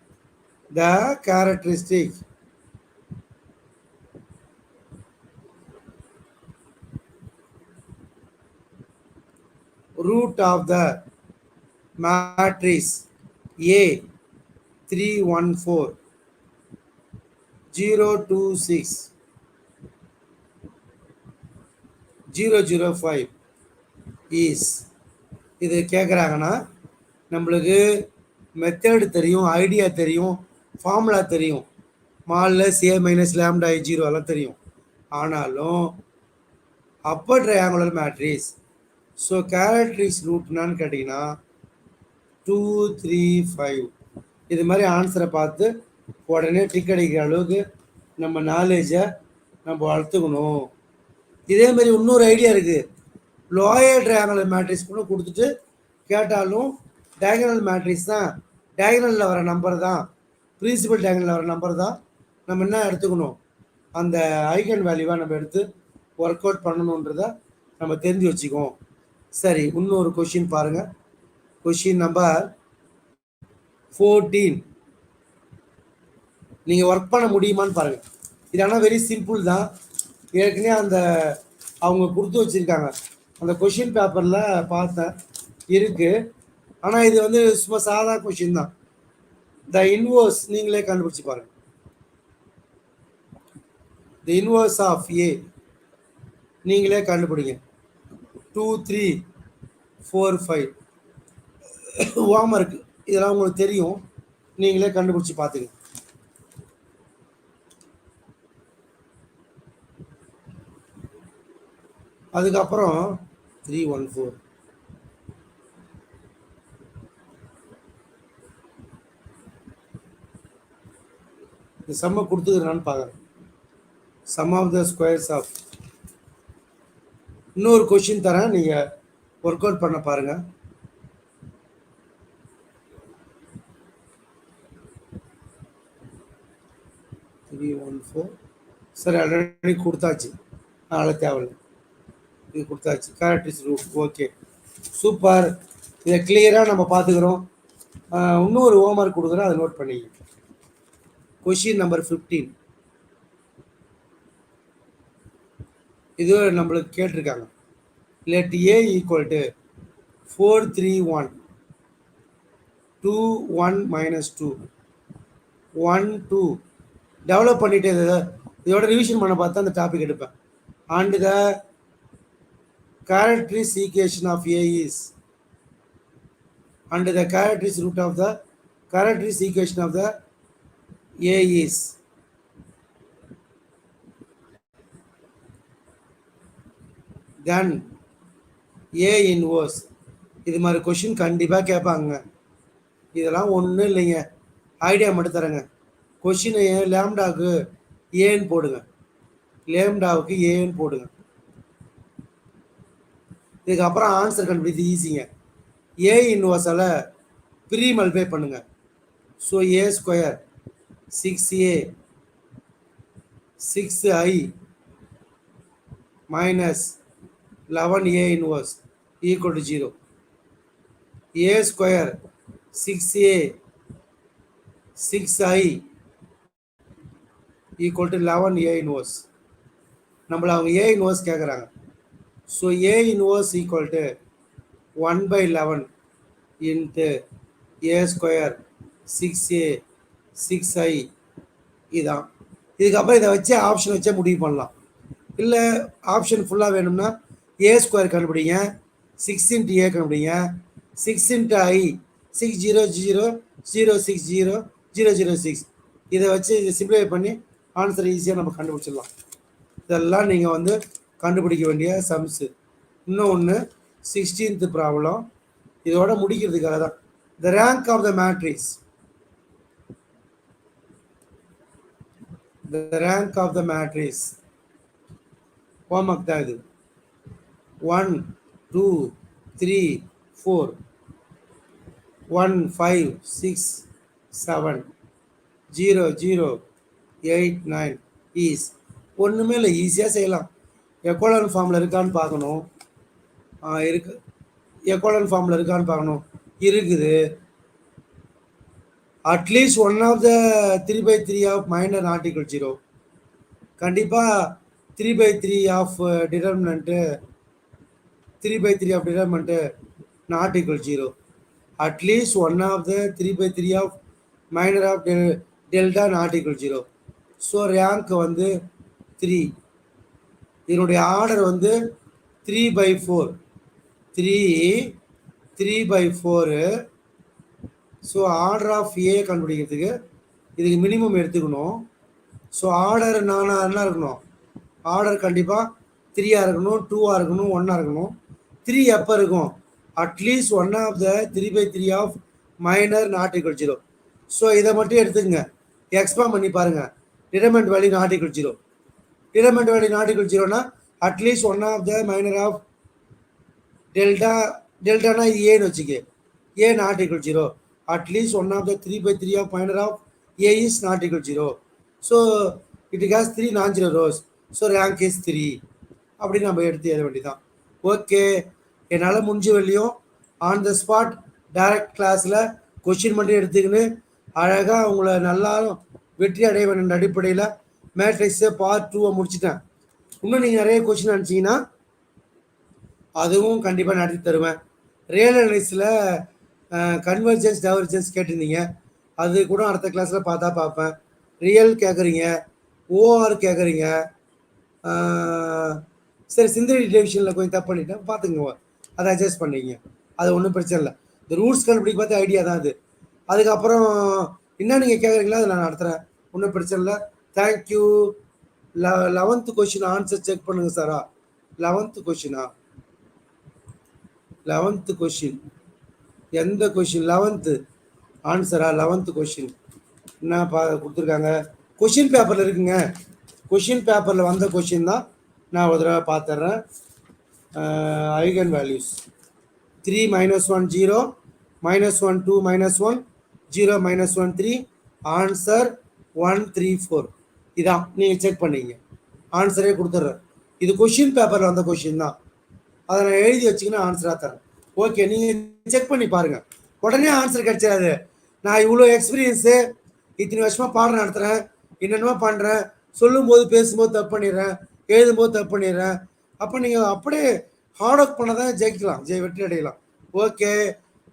[SPEAKER 1] த characteristic root of the matrix A 314 026 005 is. இது கேட்குறாங்கன்னா நம்மளுக்கு மெத்தட் தெரியும், ஐடியா தெரியும், ஃபார்முலா தெரியும். மால்லஸ் ஏ மைனஸ் லேம்டா ஐ 0 எல்லாம் தெரியும். ஆனாலும் அப்பர் ட்ரையாங்குலர் மேட்ரிக்ஸ். ஸோ கேரக்டரிஸ் ரூட்னான்னு கேட்டிங்கன்னா 2 3 5 இது மாதிரி ஆன்சரை பார்த்து உடனே டிக் அடிக்கிற அளவுக்கு நம்ம நாலேஜை நம்ம வளர்த்துக்கணும். இதே மாதிரி இன்னொரு ஐடியா இருக்குது. லோயர் ட்ரையாங்குலர் மேட்ரிக்ஸ் கூட கொடுத்துட்டு கேட்டாலும் டயகனல் மேட்ரிக்ஸ் தான், டயகனலில் வர நம்பர் தான், பிரின்சிபல் டயகனலில் வர நம்பர் தான் நம்ம என்ன எடுத்துக்கணும், அந்த ஐகன் வேல்யூவாக நம்ம எடுத்து ஒர்க் அவுட் பண்ணணுன்றத நம்ம தெரிஞ்சு வச்சுக்குவோம். சரி, இன்னொரு கொஷின் பாருங்கள். Question number 14. நீங்கள் ஒர்க் பண்ண முடியுமான்னு பாருங்கள். இது ஆனால் வெரி சிம்பிள் தான். ஏற்கனவே அந்த அவங்க கொடுத்து வச்சுருக்காங்க, அந்த கொஷின் பேப்பரில் பார்த்தேன் இருக்குது. ஆனால் இது வந்து சும்மா சாதா கொஷின் தான். த இன்வர்ஸ் நீங்களே கண்டுபிடிச்சி பாருங்கள். த இன்வர்ஸ் ஆஃப் ஏ நீங்களே கண்டுபிடிங்க. 2 3 4 5 வார்ம் இருக்கு, இதெல்லாம் உங்களுக்கு தெரியும், நீங்களே கண்டுபிடிச்சி பார்த்துங்க. அதுக்கப்புறம் 3 1 4 இந்த சம்மை கொடுத்துக்கிறான்னு பார்க்குறேன். Sum of the squares of. இன்னொரு கொஷின் தரேன், நீங்கள் ஒர்க் அவுட் பண்ண பாருங்கள். சரி, ஆல்ரெடி கொடுத்தாச்சு, அதனால் தேவையில்லை, இது கொடுத்தாச்சு. Characteristic root. Okay, super. இதை கிளியராக நம்ம பார்த்துக்கிறோம். இன்னொரு ஹோம்ஒர்க் கொடுக்குறேன், அதை நோட் பண்ணிக்க. Question number 15. இது நம்மளுக்கு கேட்டிருக்காங்க. Let A equal to 4 3 1 2 1 minus 2 1 2 develop பண்ணிட்டு இதோட ரிவிஷன் பண்ண பார்த்தா அந்த டாபிக் எடுப்பேன். And the characteristic equation of A is, and the characteristic root of the characteristic equation of the A is then A inverse. இது மாதிரி கொஷின் கண்டிப்பாக கேட்பாங்க. இதெல்லாம் ஒன்றும் இல்லைங்க, ஐடியா மட்டும் தரேங்க. கொஷினை லேம்டாவுக்கு ஏன்னு போடுங்க, லேம்டாவுக்கு ஏன்னு போடுங்க. இதுக்கப்புறம் ஆன்சர் கண்டுபிடித்து ஈஸிங்க. ஏ இன்வர்ஸால் ப்ரீ மல்டிப்ளை பண்ணுங்க. So A square 6a 6i minus 11a inverse equal to 0. A square 6a 6i equal to 11a inverse. நம்மளை அவங்க ஏ இன்வர்ஸ் கேட்குறாங்க. So A inverse equal to 1/11 into A square 6a 6i. இதுதான். இதுக்கப்புறம் இதை வச்சு option வச்சே முடிவு பண்ணலாம். இல்லை ஆப்ஷன் ஃபுல்லாக வேணும்னா ஏ ஸ்கொயர் கண்டுபிடிங்க, 6 இன்ட்டு ஏ கண்டுபிடிங்க, 6 இன்ட்டு ஐ 6 0 0 0 6 0 0 0 6. இதை வச்சு இதை சிம்பிளிஃபை பண்ணி ஆன்சர் ஈஸியாக நம்ம கண்டுபிடிச்சிடலாம். இதெல்லாம் நீங்கள் வந்து கண்டுபிடிக்க வேண்டிய சம்ஸு. இன்னொன்று 16th ப்ராப்ளம், இதோட முடிக்கிறதுக்காக தான். The rank of the matrix, the rank of the matrix homework தான் இது. 1 2 3 4 1 5 6 7 0 0 8 9 இஸ். ஒன்றுமே இல்லை, ஈஸியாக செய்யலாம். எக்கோலன் ஃபார்மில் இருக்கான்னு பார்க்கணும். இருக்கு, எக்கோலன் ஃபார்மில் இருக்கான்னு பார்க்கணும். இருக்குது. At least one of the 3/3 of minor not equal 0. கண்டிப்பாக 3/3 of determinant 3/3 of determinant not equal 0. At least one of the 3/3 of minor of delta not equal 0. So rank வந்து 3. இதனுடைய ஆர்டர் வந்து 3/4 3/4. ஸோ ஆர்டர் ஆஃப் ஏ கண்டுபிடிக்கிறதுக்கு இதுக்கு மினிமம் எடுத்துக்கணும். So order நானாக என்ன இருக்கணும், ஆர்டர் கண்டிப்பாக 3ஆக இருக்கணும், 2ஆக இருக்கணும், 1ஆக இருக்கணும். 3 எப்போ இருக்கும், at least one of the 3/3 of minor not equal 0. So இதை மட்டும் எடுத்துக்கங்க, எக்ஸ்பாண்ட் பண்ணி பாருங்கள். Determinant value not equal 0. Determinant value not equal 0னா at least one of the minor of delta, டெல்டானா இது ஏன்னு வச்சுக்க, A not equal 0. At least one of the 3/3 of minor of A is not equal 0. So it has 3 non-zero rows. So rank is 3 அப்படின்னு நம்ம எடுத்து எழுத வேண்டியதான். ஓகே, என்னால் முடிஞ்ச வரையும் ஆன் த ஸ்பாட் டைரக்ட் கிளாஸில் கொஷின் மட்டும் எடுத்துக்கின்னு அழகாக உங்களை நல்லா வெற்றி அடைய வேண்டிய அடிப்படையில் மேட்ரிக்ஸை பார்ட் 2 முடிச்சிட்டேன். இன்னும் நீங்கள் நிறைய கொஷின் அனுப்பிச்சிங்கன்னா அதுவும் கண்டிப்பாக நடத்தி தருவேன். ரியல் அனலிஸில் கன்வர்ஜென்ஸ் டைவர்ஜென்ஸ் கேட்டிருந்தீங்க, அது கூட அடுத்த கிளாஸில் பார்ப்பேன். ரியல் கேட்குறீங்க, ஓஆர் கேட்குறீங்க. சரி, சிந்தடிக் டிவிஷனில் கொஞ்சம் தப்பு பண்ணிட்டேன், பார்த்துங்க, அதை அட்ஜஸ்ட் பண்ணிங்க, அது ஒன்றும் பிரச்சனை இல்லை. இந்த ரூல்ஸ் கண்டுபிடிக்க பார்த்து ஐடியா தான் அது. அதுக்கப்புறம் என்ன நீங்கள் கேட்குறீங்களோ அதை நான் நடத்துகிறேன், ஒன்றும் பிரச்சனை இல்லை. Thank you. 11th question answer check பண்ணுங்கள் சாரா. 11th கொஷினா, 11th கொஷின் எந்த கொஷின்? 11th ஆன்சரா? 11th கொஷின் என்ன கொடுத்துருக்காங்க? கொஷின் பேப்பரில் இருக்குங்க. கொஷின் பேப்பரில் வந்த கொஷின் தான் நான் ஒரு தடவை பார்த்துட்றேன். Eigen values 3 - 1 0 -1 2 -1 0 -1 3 answer 1 3 4. இதான் நீங்கள் செக் பண்ணிங்க, ஆன்சரே கொடுத்துட்றேன். இது கொஷின் பேப்பரில் வந்த கொஷின் தான், அதை நான் எழுதி வச்சிங்கன்னா ஆன்சராக தரேன். ஓகே, நீங்கள் செக் பண்ணி பாருங்கள், உடனே ஆன்சர் கிடைச்சாது. நான் இவ்வளோ எக்ஸ்பீரியன்ஸு, இத்தனை வருஷமாக பாடம் நடத்துகிறேன், என்னென்னமோ பண்ணுறேன், சொல்லும்போது பேசும்போது தப்பு பண்ணிடுறேன், எழுதும்போது தப்பு பண்ணிடுறேன். அப்போ நீங்கள் அப்படியே ஹார்ட் ஒர்க் பண்ண தான் ஜெயிக்கலாம், வெற்றி அடையலாம். ஓகே,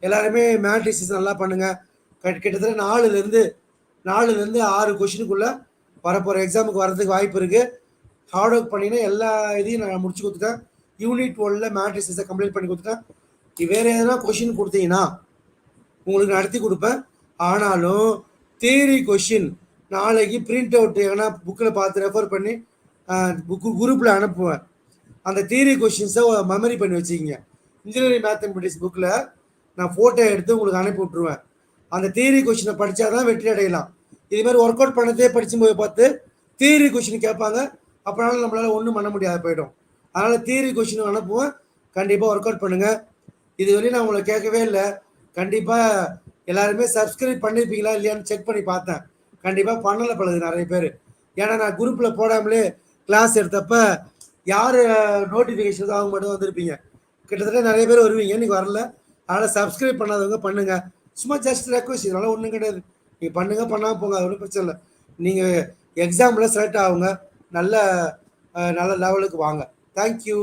[SPEAKER 1] எல்லாருமே மேட்ரிக்ஸஸ் நல்லா பண்ணுங்கள். கிட்டத்தட்ட 4லேருந்து 6 கொஷினுக்குள்ளே வரப்போகிற எக்ஸாமுக்கு வரதுக்கு வாய்ப்பு இருக்குது. ஹார்ட் ஒர்க் பண்ணிங்கன்னா எல்லா இதையும் நான் முடிச்சு கொடுத்துட்டேன். யூனிட் 1ல் மேட்ரிக்ஸை கம்ப்ளீட் பண்ணி கொடுத்துட்டேன். வேறு எதனா கொஷின் கொடுத்தீங்கன்னா உங்களுக்கு நடத்தி கொடுப்பேன். ஆனாலும் தியரி கொஷின் நாளைக்கு பிரிண்ட் அவுட் எங்கன்னா புக்கில் பார்த்து ரெஃபர் பண்ணி குரூப்பில் அனுப்புவேன். அந்த தியரி கொஷின்ஸை மெமரி பண்ணி வச்சுக்கிங்க. இன்ஜினியரிங் மேத்தமெட்டிக்ஸ் புக்கில் நான் ஃபோட்டோ எடுத்து உங்களுக்கு அனுப்பி விட்ருவேன். அந்த தியரி கொஷினை படித்தா தான் வெற்றி அடையலாம். இதுமாதிரி ஒர்க் அவுட் பண்ணதே படிக்கும்போது பார்த்து தியரி கொஷின் கேட்பாங்க, அப்போனாலும் நம்மளால் ஒன்றும் பண்ண முடியாது, போய்டும். அதனால் தியரி கொஷின் அனுப்புவேன், கண்டிப்பாக ஒர்க் அவுட் பண்ணுங்கள். இது வரையும் நான் உங்களை கேட்கவே இல்லை. கண்டிப்பாக எல்லாருமே சப்ஸ்கிரைப் பண்ணியிருப்பீங்களா இல்லையான்னு செக் பண்ணி பார்த்தேன். கண்டிப்பாக பண்ணலை பழகு நிறைய பேர். ஏன்னா நான் குரூப்பில் போடாமலே கிளாஸ் எடுத்தப்ப யார் நோட்டிஃபிகேஷன் அவங்க மட்டும் வந்திருப்பீங்க. கிட்டத்தட்ட நிறைய பேர் வருவீங்க, இன்றைக்கி வரல. அதனால் சப்ஸ்கிரைப் பண்ணாதவங்க பண்ணுங்கள். சும்மா ஜஸ்ட் ரெக்வஸ்ட், இதனால் ஒன்றும் கிடையாது. நீங்கள் பண்ணுங்கள், பண்ணாமல் போங்க, அது ஒன்றும் பிரச்சனை இல்லை. நீங்கள் எக்ஸாமில் செலக்ட் ஆகுங்க, நல்ல லெவலுக்கு வாங்க. தேங்க்யூ.